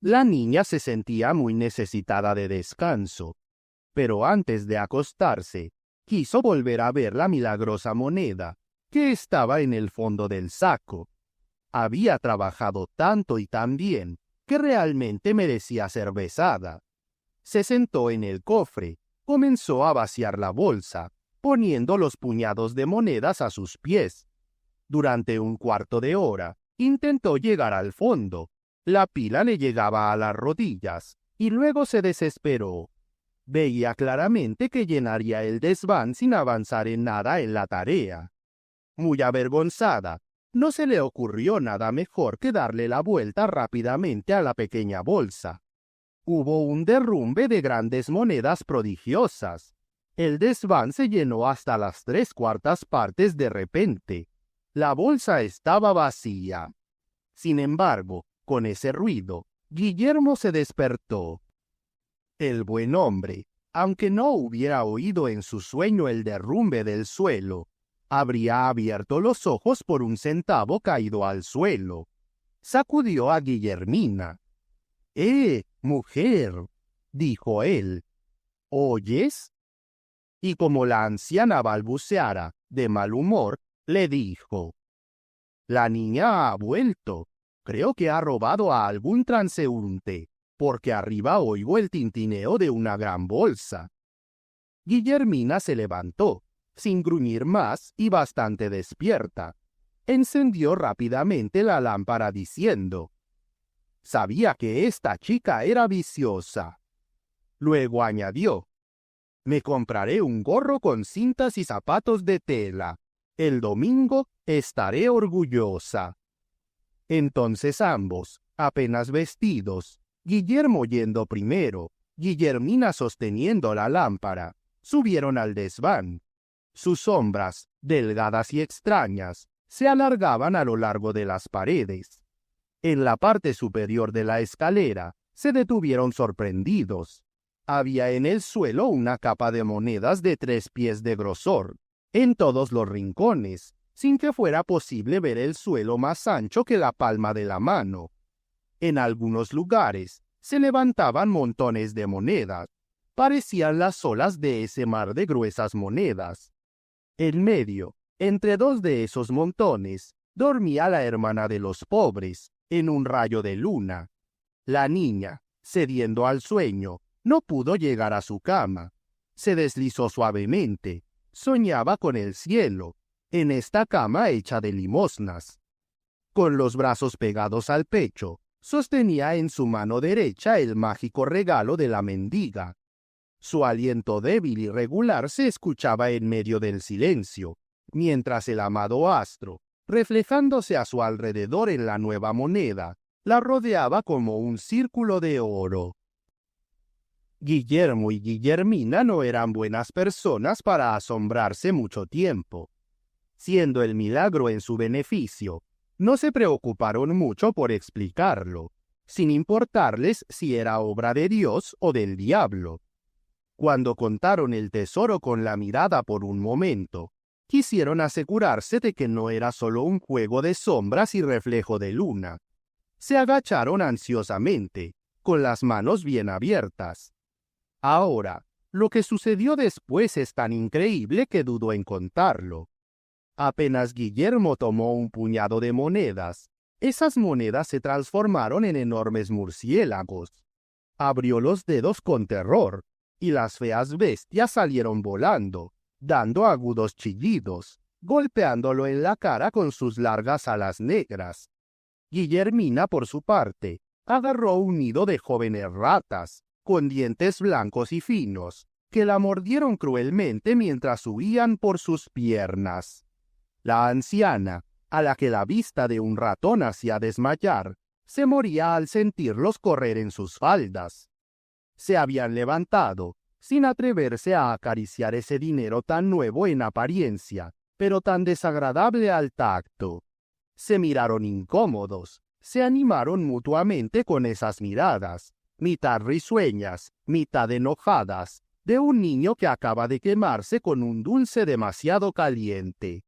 La niña se sentía muy necesitada de descanso, pero antes de acostarse, quiso volver a ver la milagrosa moneda que estaba en el fondo del saco. Había trabajado tanto y tan bien que realmente merecía ser besada. Se sentó en el cofre, comenzó a vaciar la bolsa, poniendo los puñados de monedas a sus pies. Durante un cuarto de hora, intentó llegar al fondo. La pila le llegaba a las rodillas, y luego se desesperó. Veía claramente que llenaría el desván sin avanzar en nada en la tarea. Muy avergonzada, no se le ocurrió nada mejor que darle la vuelta rápidamente a la pequeña bolsa. Hubo un derrumbe de grandes monedas prodigiosas. El desván se llenó hasta las 3/4 partes de repente. La bolsa estaba vacía. Sin embargo, con ese ruido, Guillermo se despertó. El buen hombre, aunque no hubiera oído en su sueño el derrumbe del suelo, habría abierto los ojos por un centavo caído al suelo. Sacudió a Guillermina. Mujer», dijo él, «¿oyes?». Y como la anciana balbuceara, de mal humor, le dijo: «La niña ha vuelto. Creo que ha robado a algún transeúnte, porque arriba oigo el tintineo de una gran bolsa». Guillermina se levantó, sin gruñir más y bastante despierta. Encendió rápidamente la lámpara diciendo: «Sabía que esta chica era viciosa». Luego añadió: «Me compraré un gorro con cintas y zapatos de tela. El domingo estaré orgullosa». Entonces ambos, apenas vestidos, Guillermo yendo primero, Guillermina sosteniendo la lámpara, subieron al desván. Sus sombras, delgadas y extrañas, se alargaban a lo largo de las paredes. En la parte superior de la escalera se detuvieron sorprendidos. Había en el suelo una capa de monedas de 3 pies de grosor, en todos los rincones, sin que fuera posible ver el suelo más ancho que la palma de la mano. En algunos lugares se levantaban montones de monedas. Parecían las olas de ese mar de gruesas monedas. En medio, entre dos de esos montones, dormía la hermana de los pobres, en un rayo de luna. La niña, cediendo al sueño, no pudo llegar a su cama. Se deslizó suavemente, soñaba con el cielo, en esta cama hecha de limosnas. Con los brazos pegados al pecho, sostenía en su mano derecha el mágico regalo de la mendiga. Su aliento débil y regular se escuchaba en medio del silencio, mientras el amado astro, reflejándose a su alrededor en la nueva moneda, la rodeaba como un círculo de oro. Guillermo y Guillermina no eran buenas personas para asombrarse mucho tiempo. Siendo el milagro en su beneficio, no se preocuparon mucho por explicarlo, sin importarles si era obra de Dios o del diablo. Cuando contaron el tesoro con la mirada por un momento, quisieron asegurarse de que no era solo un juego de sombras y reflejo de luna. Se agacharon ansiosamente, con las manos bien abiertas. Ahora, lo que sucedió después es tan increíble que dudo en contarlo. Apenas Guillermo tomó un puñado de monedas, esas monedas se transformaron en enormes murciélagos. Abrió los dedos con terror, y las feas bestias salieron volando, dando agudos chillidos, golpeándolo en la cara con sus largas alas negras. Guillermina, por su parte, agarró un nido de jóvenes ratas, con dientes blancos y finos, que la mordieron cruelmente mientras huían por sus piernas. La anciana, a la que la vista de un ratón hacía desmayar, se moría al sentirlos correr en sus faldas. Se habían levantado, sin atreverse a acariciar ese dinero tan nuevo en apariencia, pero tan desagradable al tacto. Se miraron incómodos, se animaron mutuamente con esas miradas, mitad risueñas, mitad enojadas, de un niño que acaba de quemarse con un dulce demasiado caliente.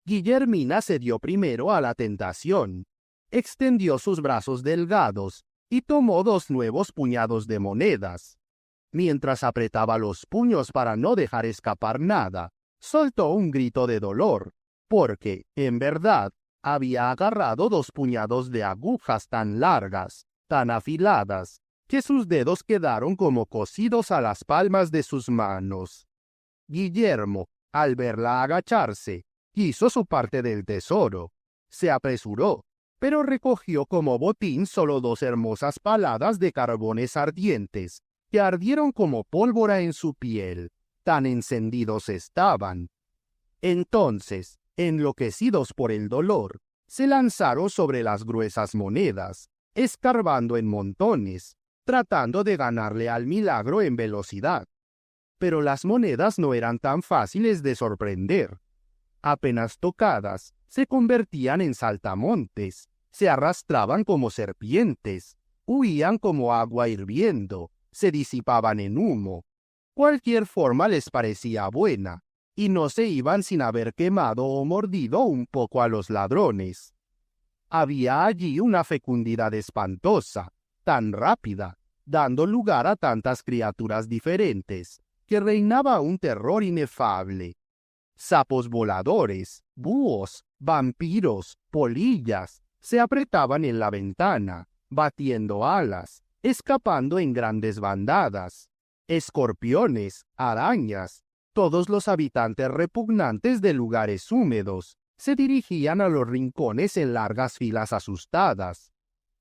Guillermina cedió primero a la tentación, extendió sus brazos delgados y tomó 2 nuevos puñados de monedas. Mientras apretaba los puños para no dejar escapar nada, soltó un grito de dolor, porque, en verdad, había agarrado 2 puñados de agujas tan largas, tan afiladas, que sus dedos quedaron como cosidos a las palmas de sus manos. Guillermo, al verla agacharse, quiso su parte del tesoro. Se apresuró, pero recogió como botín solo 2 hermosas paladas de carbones ardientes, que ardieron como pólvora en su piel, tan encendidos estaban. Entonces, enloquecidos por el dolor, se lanzaron sobre las gruesas monedas, escarbando en montones, tratando de ganarle al milagro en velocidad. Pero las monedas no eran tan fáciles de sorprender. Apenas tocadas, se convertían en saltamontes, se arrastraban como serpientes, huían como agua hirviendo, se disipaban en humo. Cualquier forma les parecía buena, y no se iban sin haber quemado o mordido un poco a los ladrones. Había allí una fecundidad espantosa, tan rápida, dando lugar a tantas criaturas diferentes, que reinaba un terror inefable. Sapos voladores, búhos, vampiros, polillas, se apretaban en la ventana, batiendo alas, escapando en grandes bandadas. Escorpiones, arañas, todos los habitantes repugnantes de lugares húmedos, se dirigían a los rincones en largas filas asustadas.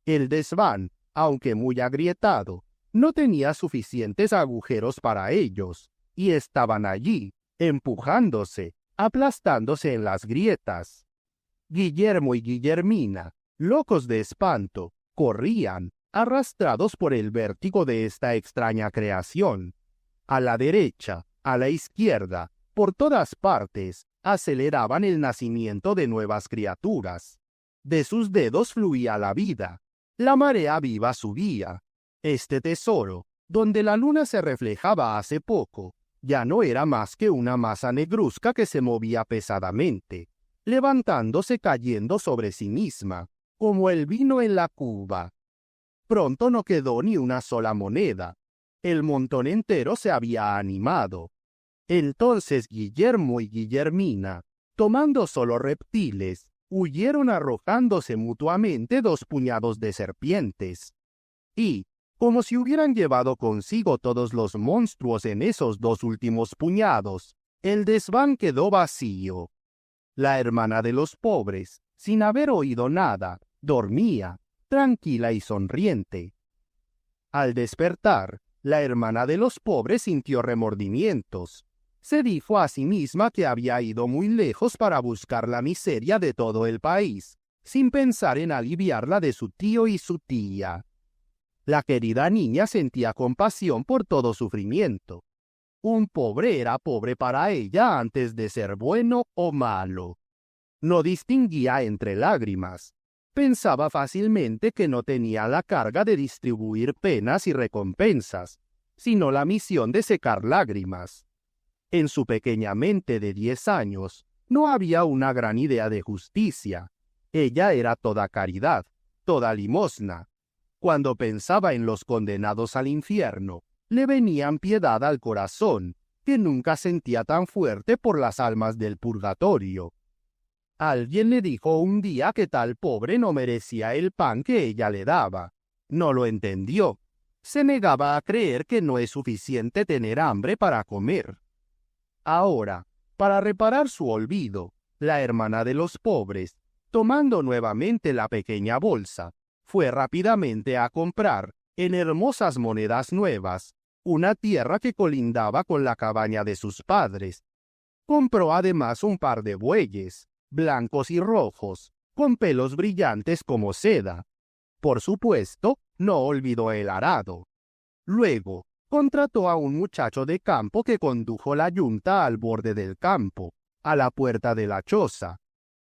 El desván, aunque muy agrietado, no tenía suficientes agujeros para ellos, y estaban allí, empujándose, aplastándose en las grietas. Guillermo y Guillermina, locos de espanto, corrían, arrastrados por el vértigo de esta extraña creación. A la derecha, a la izquierda, por todas partes, aceleraban el nacimiento de nuevas criaturas. De sus dedos fluía la vida. La marea viva subía. Este tesoro, donde la luna se reflejaba hace poco, ya no era más que una masa negruzca que se movía pesadamente. levantándose cayendo sobre sí misma, como el vino en la cuba. Pronto no quedó ni una sola moneda. El montón entero se había animado. Entonces Guillermo y Guillermina, tomando solo reptiles, huyeron arrojándose mutuamente 2 puñados de serpientes. Y, como si hubieran llevado consigo todos los monstruos en esos 2 últimos puñados, el desván quedó vacío. La hermana de los pobres, sin haber oído nada, dormía, tranquila y sonriente. Al despertar, la hermana de los pobres sintió remordimientos. Se dijo a sí misma que había ido muy lejos para buscar la miseria de todo el país, sin pensar en aliviarla de su tío y su tía. La querida niña sentía compasión por todo sufrimiento. Un pobre era pobre para ella antes de ser bueno o malo. No distinguía entre lágrimas. Pensaba fácilmente que no tenía la carga de distribuir penas y recompensas, sino la misión de secar lágrimas. En su pequeña mente de 10 años, no había una gran idea de justicia. Ella era toda caridad, toda limosna. Cuando pensaba en los condenados al infierno, le venían piedad al corazón, que nunca sentía tan fuerte por las almas del purgatorio. Alguien le dijo un día que tal pobre no merecía el pan que ella le daba. No lo entendió. Se negaba a creer que no es suficiente tener hambre para comer. Ahora, para reparar su olvido, la hermana de los pobres, tomando nuevamente la pequeña bolsa, fue rápidamente a comprar, en hermosas monedas nuevas, una tierra que colindaba con la cabaña de sus padres. Compró además un par de bueyes, blancos y rojos, con pelos brillantes como seda. Por supuesto, no olvidó el arado. Luego, contrató a un muchacho de campo que condujo la yunta al borde del campo, a la puerta de la choza.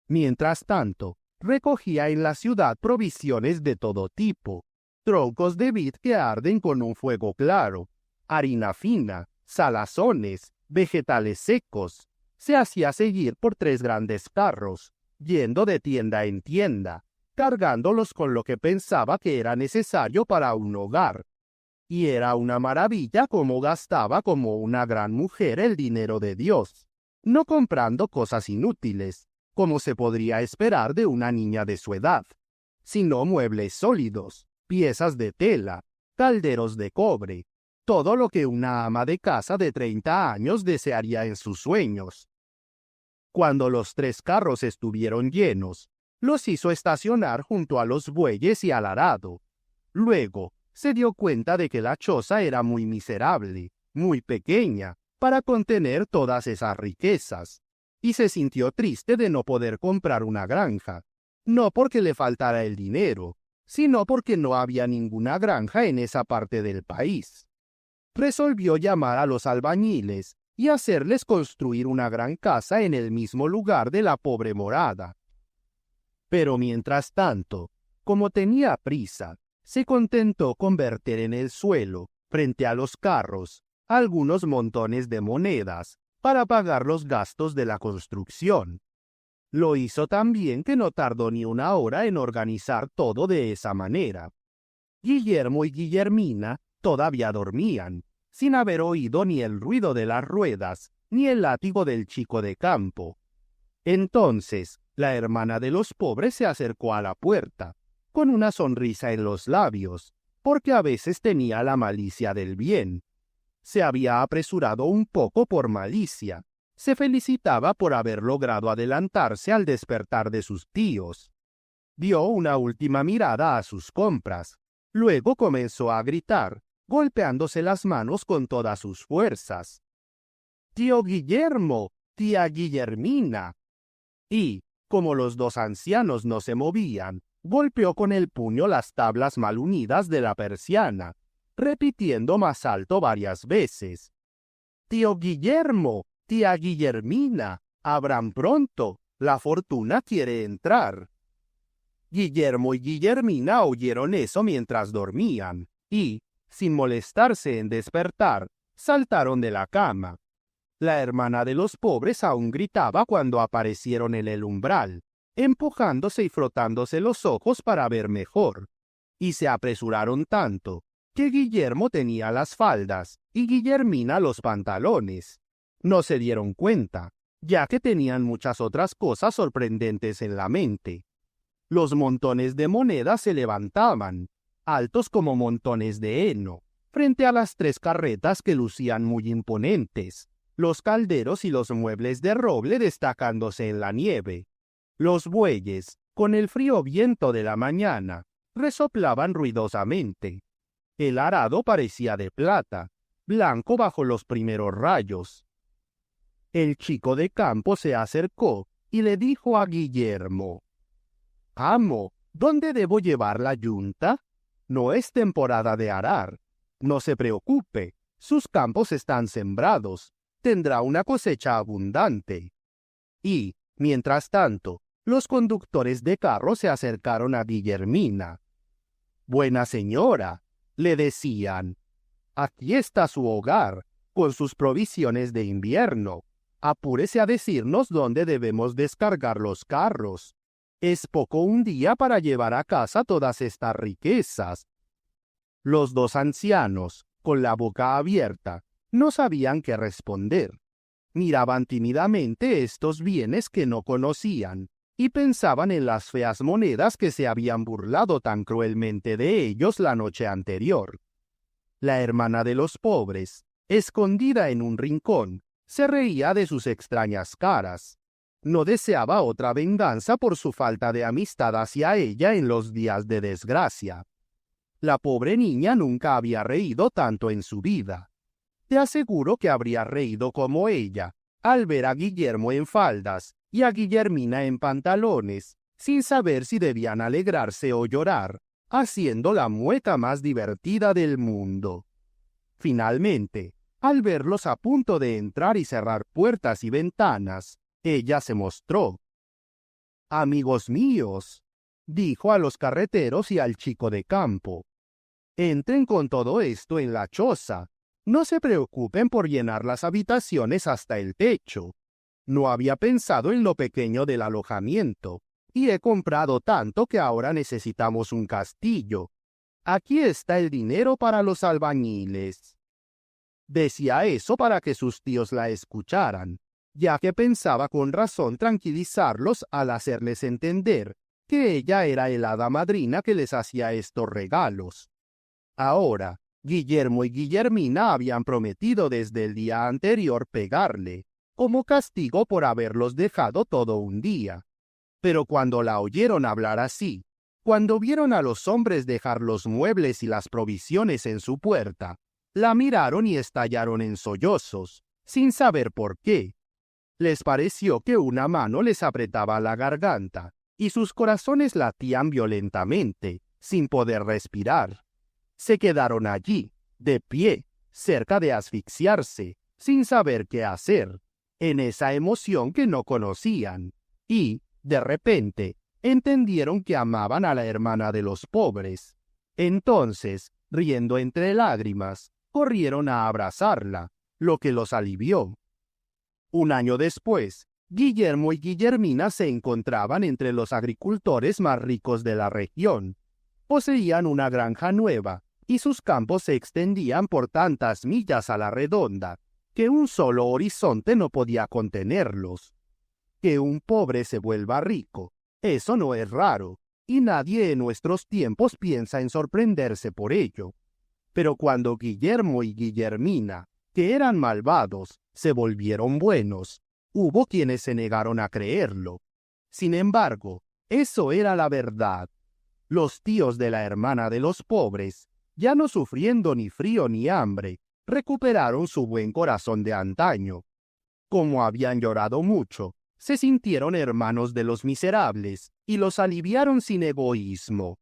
Mientras tanto, recogía en la ciudad provisiones de todo tipo, troncos de vid que arden con un fuego claro, harina fina, salazones, vegetales secos. Se hacía seguir por 3 grandes carros, yendo de tienda en tienda, cargándolos con lo que pensaba que era necesario para un hogar. Y era una maravilla cómo gastaba como una gran mujer el dinero de Dios, no comprando cosas inútiles, como se podría esperar de una niña de su edad, sino muebles sólidos, piezas de tela, calderos de cobre, todo lo que una ama de casa de 30 años desearía en sus sueños. Cuando los 3 carros estuvieron llenos, los hizo estacionar junto a los bueyes y al arado. Luego, se dio cuenta de que la choza era muy miserable, muy pequeña, para contener todas esas riquezas, y se sintió triste de no poder comprar una granja, no porque le faltara el dinero, sino porque no había ninguna granja en esa parte del país. Resolvió llamar a los albañiles y hacerles construir una gran casa en el mismo lugar de la pobre morada. Pero mientras tanto, como tenía prisa, se contentó con verter en el suelo, frente a los carros, algunos montones de monedas para pagar los gastos de la construcción. Lo hizo tan bien que no tardó ni una hora en organizar todo de esa manera. Guillermo y Guillermina todavía dormían, sin haber oído ni el ruido de las ruedas, ni el látigo del chico de campo. Entonces, la hermana de los pobres se acercó a la puerta, con una sonrisa en los labios, porque a veces tenía la malicia del bien. Se había apresurado un poco por malicia. Se felicitaba por haber logrado adelantarse al despertar de sus tíos. Dio una última mirada a sus compras. Luego comenzó a gritar, golpeándose las manos con todas sus fuerzas. «¡Tío Guillermo! ¡Tía Guillermina!». Y, como los 2 ancianos no se movían, golpeó con el puño las tablas mal unidas de la persiana, repitiendo más alto varias veces: «¡Tío Guillermo! ¡Tía Guillermina! ¡Abran pronto! ¡La fortuna quiere entrar!». Guillermo y Guillermina oyeron eso mientras dormían, y, sin molestarse en despertar, saltaron de la cama. La hermana de los pobres aún gritaba cuando aparecieron en el umbral, empujándose y frotándose los ojos para ver mejor. Y se apresuraron tanto que Guillermo tenía las faldas y Guillermina los pantalones. No se dieron cuenta, ya que tenían muchas otras cosas sorprendentes en la mente. Los montones de monedas se levantaban, altos como montones de heno, frente a las 3 carretas que lucían muy imponentes, los calderos y los muebles de roble destacándose en la nieve. Los bueyes, con el frío viento de la mañana, resoplaban ruidosamente. El arado parecía de plata, blanco bajo los primeros rayos. El chico de campo se acercó y le dijo a Guillermo: «Amo, ¿dónde debo llevar la yunta? No es temporada de arar. No se preocupe, sus campos están sembrados. Tendrá una cosecha abundante». Y, mientras tanto, los conductores de carro se acercaron a Guillermina. «Buena señora», le decían, «aquí está su hogar, con sus provisiones de invierno. Apúrese a decirnos dónde debemos descargar los carros. Es poco un día para llevar a casa todas estas riquezas». Los 2 ancianos, con la boca abierta, no sabían qué responder. Miraban tímidamente estos bienes que no conocían y pensaban en las feas monedas que se habían burlado tan cruelmente de ellos la noche anterior. La hermana de los pobres, escondida en un rincón, se reía de sus extrañas caras. No deseaba otra venganza por su falta de amistad hacia ella en los días de desgracia. La pobre niña nunca había reído tanto en su vida. Te aseguro que habría reído como ella al ver a Guillermo en faldas y a Guillermina en pantalones, sin saber si debían alegrarse o llorar, haciendo la mueca más divertida del mundo. Finalmente, al verlos a punto de entrar y cerrar puertas y ventanas, ella se mostró. «Amigos míos», dijo a los carreteros y al chico de campo, «entren con todo esto en la choza. No se preocupen por llenar las habitaciones hasta el techo. No había pensado en lo pequeño del alojamiento, y he comprado tanto que ahora necesitamos un castillo. Aquí está el dinero para los albañiles». Decía eso para que sus tíos la escucharan, ya que pensaba con razón tranquilizarlos al hacerles entender que ella era el hada madrina que les hacía estos regalos. Ahora, Guillermo y Guillermina habían prometido desde el día anterior pegarle, como castigo por haberlos dejado todo un día. Pero cuando la oyeron hablar así, cuando vieron a los hombres dejar los muebles y las provisiones en su puerta, la miraron y estallaron en sollozos, sin saber por qué. Les pareció que una mano les apretaba la garganta, y sus corazones latían violentamente, sin poder respirar. Se quedaron allí, de pie, cerca de asfixiarse, sin saber qué hacer, en esa emoción que no conocían, y, de repente, entendieron que amaban a la hermana de los pobres. Entonces, riendo entre lágrimas, corrieron a abrazarla, lo que los alivió. Un año después, Guillermo y Guillermina se encontraban entre los agricultores más ricos de la región. Poseían una granja nueva, y sus campos se extendían por tantas millas a la redonda, que un solo horizonte no podía contenerlos. Que un pobre se vuelva rico, eso no es raro, y nadie en nuestros tiempos piensa en sorprenderse por ello. Pero cuando Guillermo y Guillermina, que eran malvados, se volvieron buenos, hubo quienes se negaron a creerlo. Sin embargo, eso era la verdad. Los tíos de la hermana de los pobres, ya no sufriendo ni frío ni hambre, recuperaron su buen corazón de antaño. Como habían llorado mucho, se sintieron hermanos de los miserables y los aliviaron sin egoísmo.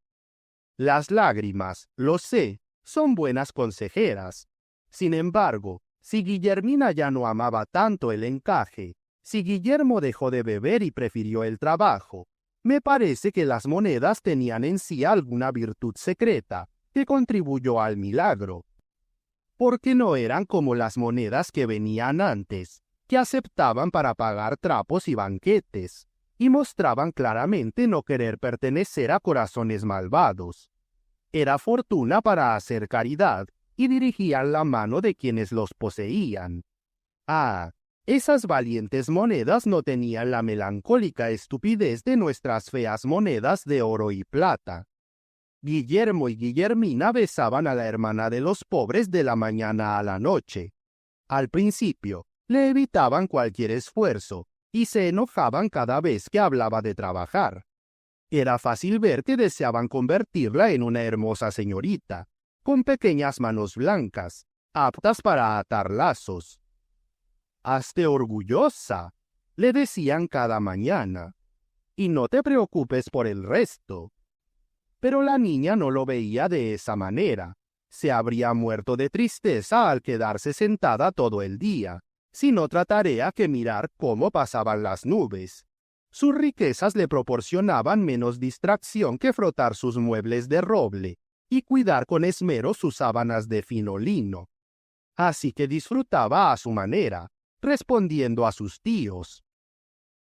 Las lágrimas, lo sé, son buenas consejeras. Sin embargo, si Guillermina ya no amaba tanto el encaje, si Guillermo dejó de beber y prefirió el trabajo, me parece que las monedas tenían en sí alguna virtud secreta que contribuyó al milagro. Porque no eran como las monedas que venían antes, que aceptaban para pagar trapos y banquetes, y mostraban claramente no querer pertenecer a corazones malvados. Era fortuna para hacer caridad, y dirigían la mano de quienes los poseían. Ah, esas valientes monedas no tenían la melancólica estupidez de nuestras feas monedas de oro y plata. Guillermo y Guillermina besaban a la hermana de los pobres de la mañana a la noche. Al principio, le evitaban cualquier esfuerzo, y se enojaban cada vez que hablaba de trabajar. Era fácil ver que deseaban convertirla en una hermosa señorita, con pequeñas manos blancas, aptas para atar lazos. «Hazte orgullosa», le decían cada mañana, «y no te preocupes por el resto». Pero la niña no lo veía de esa manera. Se habría muerto de tristeza al quedarse sentada todo el día, sin otra tarea que mirar cómo pasaban las nubes. Sus riquezas le proporcionaban menos distracción que frotar sus muebles de roble y cuidar con esmero sus sábanas de fino lino. Así que disfrutaba a su manera, respondiendo a sus tíos: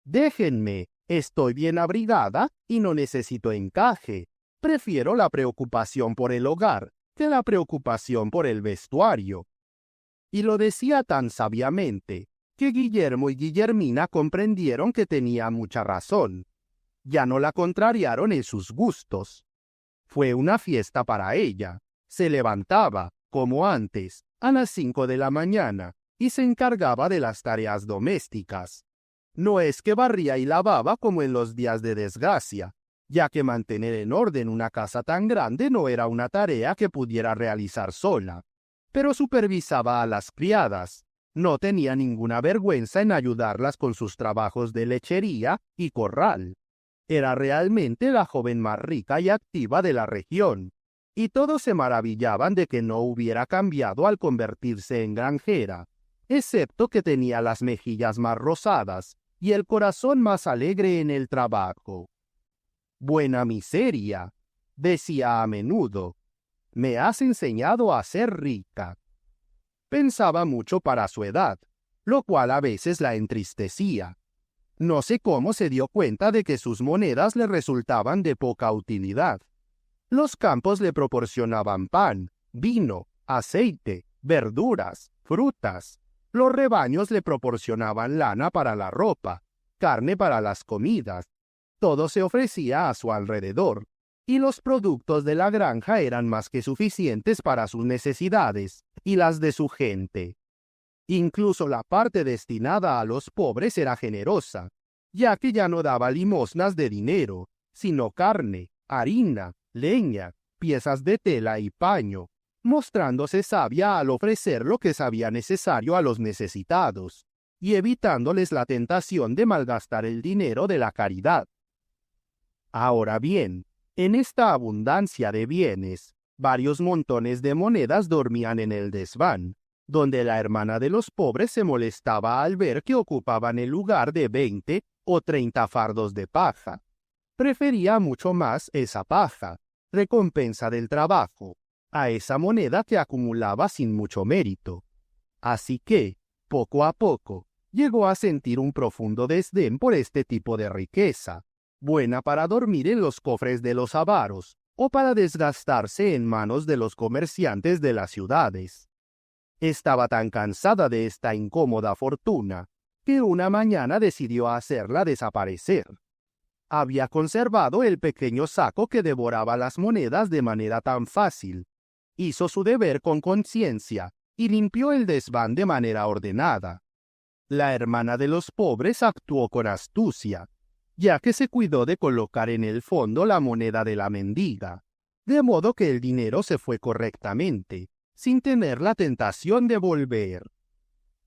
«Déjenme, estoy bien abrigada y no necesito encaje. Prefiero la preocupación por el hogar que la preocupación por el vestuario». Y lo decía tan sabiamente que Guillermo y Guillermina comprendieron que tenía mucha razón. Ya no la contrariaron en sus gustos. Fue una fiesta para ella. Se levantaba, como antes, a las 5 de la mañana y se encargaba de las tareas domésticas. No es que barría y lavaba como en los días de desgracia, ya que mantener en orden una casa tan grande no era una tarea que pudiera realizar sola, pero supervisaba a las criadas. No tenía ninguna vergüenza en ayudarlas con sus trabajos de lechería y corral. Era realmente la joven más rica y activa de la región, y todos se maravillaban de que no hubiera cambiado al convertirse en granjera, excepto que tenía las mejillas más rosadas y el corazón más alegre en el trabajo. «Buena miseria», decía a menudo, «me has enseñado a ser rica». Pensaba mucho para su edad, lo cual a veces la entristecía. No sé cómo se dio cuenta de que sus monedas le resultaban de poca utilidad. Los campos le proporcionaban pan, vino, aceite, verduras, frutas. Los rebaños le proporcionaban lana para la ropa, carne para las comidas. Todo se ofrecía a su alrededor, y los productos de la granja eran más que suficientes para sus necesidades y las de su gente. Incluso la parte destinada a los pobres era generosa, ya que ya no daba limosnas de dinero, sino carne, harina, leña, piezas de tela y paño, mostrándose sabia al ofrecer lo que sabía necesario a los necesitados, y evitándoles la tentación de malgastar el dinero de la caridad. Ahora bien, en esta abundancia de bienes, varios montones de monedas dormían en el desván, donde la hermana de los pobres se molestaba al ver que ocupaban el lugar de 20 o 30 fardos de paja. Prefería mucho más esa paja, recompensa del trabajo, a esa moneda que acumulaba sin mucho mérito. Así que, poco a poco, llegó a sentir un profundo desdén por este tipo de riqueza, buena para dormir en los cofres de los avaros o para desgastarse en manos de los comerciantes de las ciudades. Estaba tan cansada de esta incómoda fortuna que una mañana decidió hacerla desaparecer. Había conservado el pequeño saco que devoraba las monedas de manera tan fácil. Hizo su deber con conciencia y limpió el desván de manera ordenada. La hermana de los pobres actuó con astucia, ya que se cuidó de colocar en el fondo la moneda de la mendiga, de modo que el dinero se fue correctamente, sin tener la tentación de volver.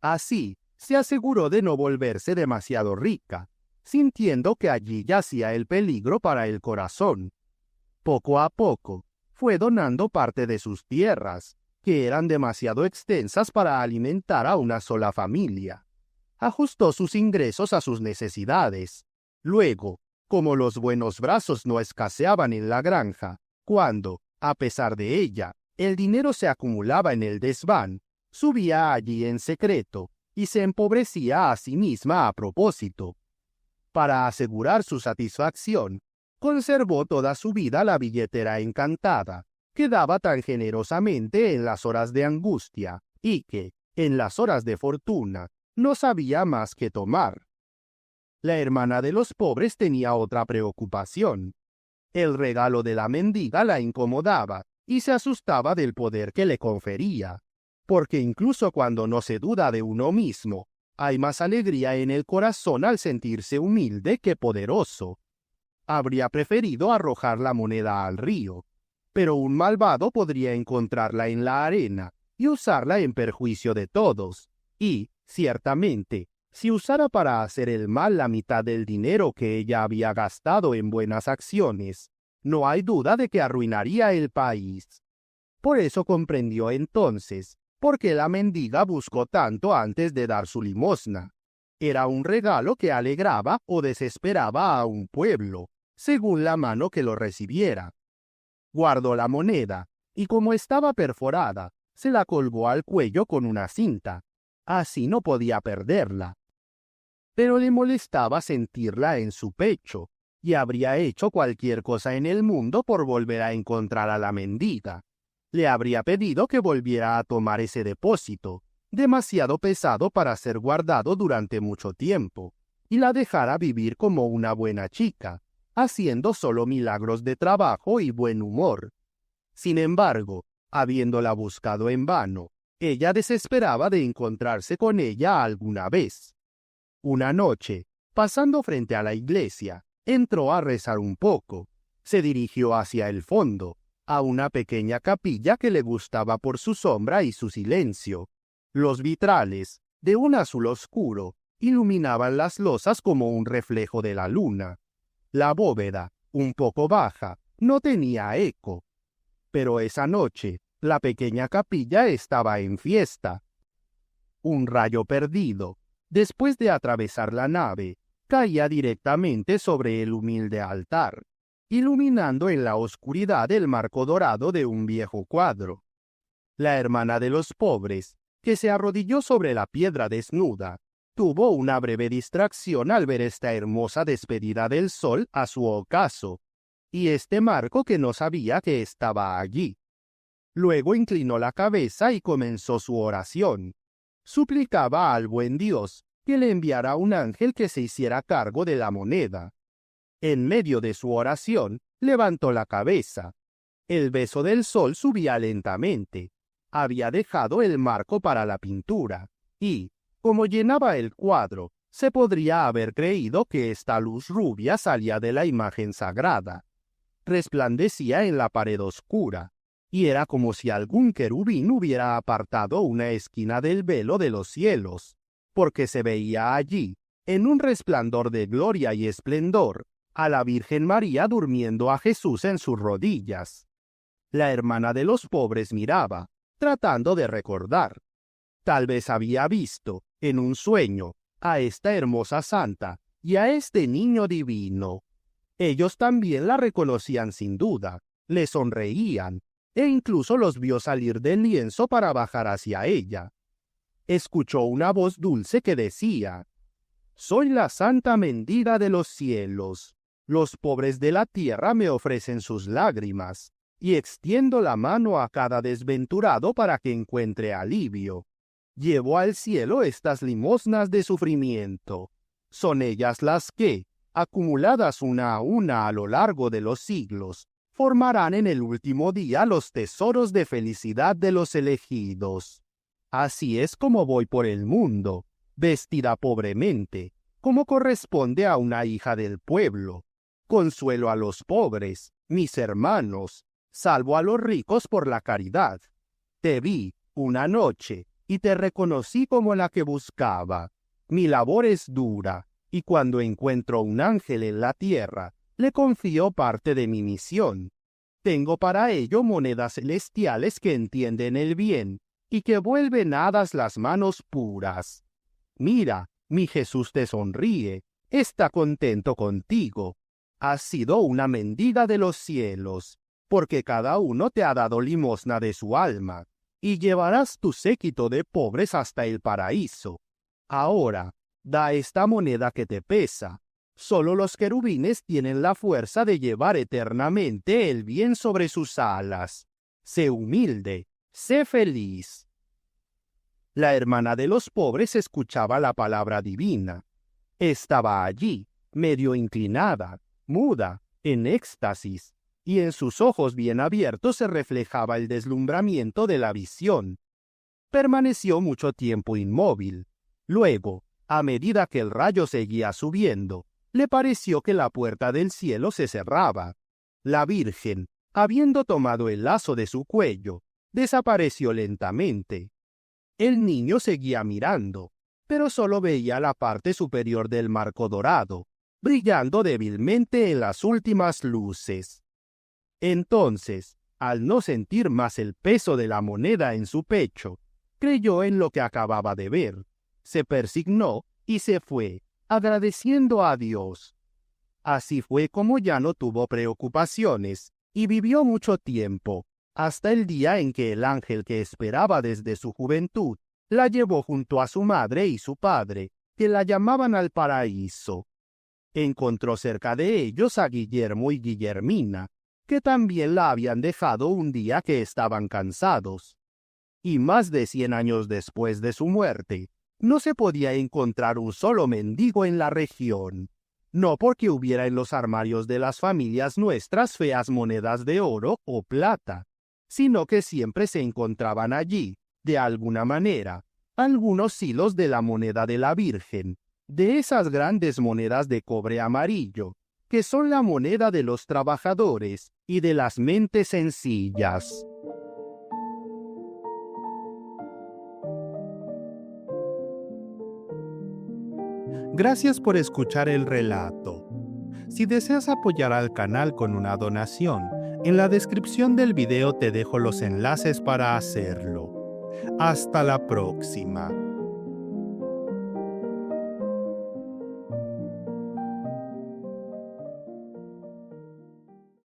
Así, se aseguró de no volverse demasiado rica, sintiendo que allí yacía el peligro para el corazón. Poco a poco, fue donando parte de sus tierras, que eran demasiado extensas para alimentar a una sola familia. Ajustó sus ingresos a sus necesidades. Luego, como los buenos brazos no escaseaban en la granja, cuando, a pesar de ella, el dinero se acumulaba en el desván, subía allí en secreto y se empobrecía a sí misma a propósito. Para asegurar su satisfacción, conservó toda su vida la billetera encantada, que daba tan generosamente en las horas de angustia, y que, en las horas de fortuna, no sabía más que tomar. La hermana de los pobres tenía otra preocupación. El regalo de la mendiga la incomodaba y se asustaba del poder que le confería, porque incluso cuando no se duda de uno mismo, hay más alegría en el corazón al sentirse humilde que poderoso. Habría preferido arrojar la moneda al río, pero un malvado podría encontrarla en la arena y usarla en perjuicio de todos, y, ciertamente, si usara para hacer el mal la mitad del dinero que ella había gastado en buenas acciones, no hay duda de que arruinaría el país. Por eso comprendió entonces por qué la mendiga buscó tanto antes de dar su limosna. Era un regalo que alegraba o desesperaba a un pueblo, según la mano que lo recibiera. Guardó la moneda, y como estaba perforada, se la colgó al cuello con una cinta. Así no podía perderla. Pero le molestaba sentirla en su pecho, y habría hecho cualquier cosa en el mundo por volver a encontrar a la mendiga. Le habría pedido que volviera a tomar ese depósito, demasiado pesado para ser guardado durante mucho tiempo, y la dejara vivir como una buena chica, haciendo solo milagros de trabajo y buen humor. Sin embargo, habiéndola buscado en vano, ella desesperaba de encontrarse con ella alguna vez. Una noche, pasando frente a la iglesia, entró a rezar un poco. Se dirigió hacia el fondo, a una pequeña capilla que le gustaba por su sombra y su silencio. Los vitrales, de un azul oscuro, iluminaban las losas como un reflejo de la luna. La bóveda, un poco baja, no tenía eco. Pero esa noche, la pequeña capilla estaba en fiesta. Un rayo perdido, después de atravesar la nave, caía directamente sobre el humilde altar, iluminando en la oscuridad el marco dorado de un viejo cuadro. La hermana de los pobres, que se arrodilló sobre la piedra desnuda, tuvo una breve distracción al ver esta hermosa despedida del sol a su ocaso, y este marco que no sabía que estaba allí. Luego inclinó la cabeza y comenzó su oración. Suplicaba al buen Dios que le enviara un ángel que se hiciera cargo de la moneda. En medio de su oración, levantó la cabeza. El beso del sol subía lentamente. Había dejado el marco para la pintura, y, como llenaba el cuadro, se podría haber creído que esta luz rubia salía de la imagen sagrada. Resplandecía en la pared oscura, y era como si algún querubín hubiera apartado una esquina del velo de los cielos, porque se veía allí, en un resplandor de gloria y esplendor, a la Virgen María durmiendo a Jesús en sus rodillas. La hermana de los pobres miraba, tratando de recordar. Tal vez había visto, en un sueño, a esta hermosa santa y a este niño divino. Ellos también la reconocían sin duda, le sonreían, e incluso los vio salir del lienzo para bajar hacia ella. Escuchó una voz dulce que decía: «Soy la santa mendiga de los cielos. Los pobres de la tierra me ofrecen sus lágrimas, y extiendo la mano a cada desventurado para que encuentre alivio. Llevo al cielo estas limosnas de sufrimiento. Son ellas las que, acumuladas una a una a lo largo de los siglos, formarán en el último día los tesoros de felicidad de los elegidos. Así es como voy por el mundo, vestida pobremente, como corresponde a una hija del pueblo. Consuelo a los pobres, mis hermanos, salvo a los ricos por la caridad. Te vi una noche y te reconocí como la que buscaba. Mi labor es dura, y cuando encuentro un ángel en la tierra, le confío parte de mi misión. Tengo para ello monedas celestiales que entienden el bien y que vuelven hadas las manos puras. Mira, mi Jesús te sonríe, está contento contigo. Has sido una mendiga de los cielos, porque cada uno te ha dado limosna de su alma, y llevarás tu séquito de pobres hasta el paraíso. Ahora, da esta moneda que te pesa. Solo los querubines tienen la fuerza de llevar eternamente el bien sobre sus alas. Sé humilde, sé feliz. La hermana de los pobres escuchaba la palabra divina. Estaba allí, medio inclinada, muda, en éxtasis, y en sus ojos bien abiertos se reflejaba el deslumbramiento de la visión. Permaneció mucho tiempo inmóvil. Luego, a medida que el rayo seguía subiendo, le pareció que la puerta del cielo se cerraba. La Virgen, habiendo tomado el lazo de su cuello, desapareció lentamente. El niño seguía mirando, pero solo veía la parte superior del marco dorado, brillando débilmente en las últimas luces. Entonces, al no sentir más el peso de la moneda en su pecho, creyó en lo que acababa de ver, se persignó y se fue, agradeciendo a Dios. Así fue como ya no tuvo preocupaciones y vivió mucho tiempo, hasta el día en que el ángel que esperaba desde su juventud la llevó junto a su madre y su padre, que la llamaban al paraíso. Encontró cerca de ellos a Guillermo y Guillermina, que también la habían dejado un día que estaban cansados. Y más de 100 años después de su muerte, no se podía encontrar un solo mendigo en la región. No porque hubiera en los armarios de las familias nuestras feas monedas de oro o plata, sino que siempre se encontraban allí, de alguna manera, algunos hilos de la moneda de la Virgen, de esas grandes monedas de cobre amarillo, que son la moneda de los trabajadores y de las mentes sencillas. Gracias por escuchar el relato. Si deseas apoyar al canal con una donación, en la descripción del video te dejo los enlaces para hacerlo. Hasta la próxima.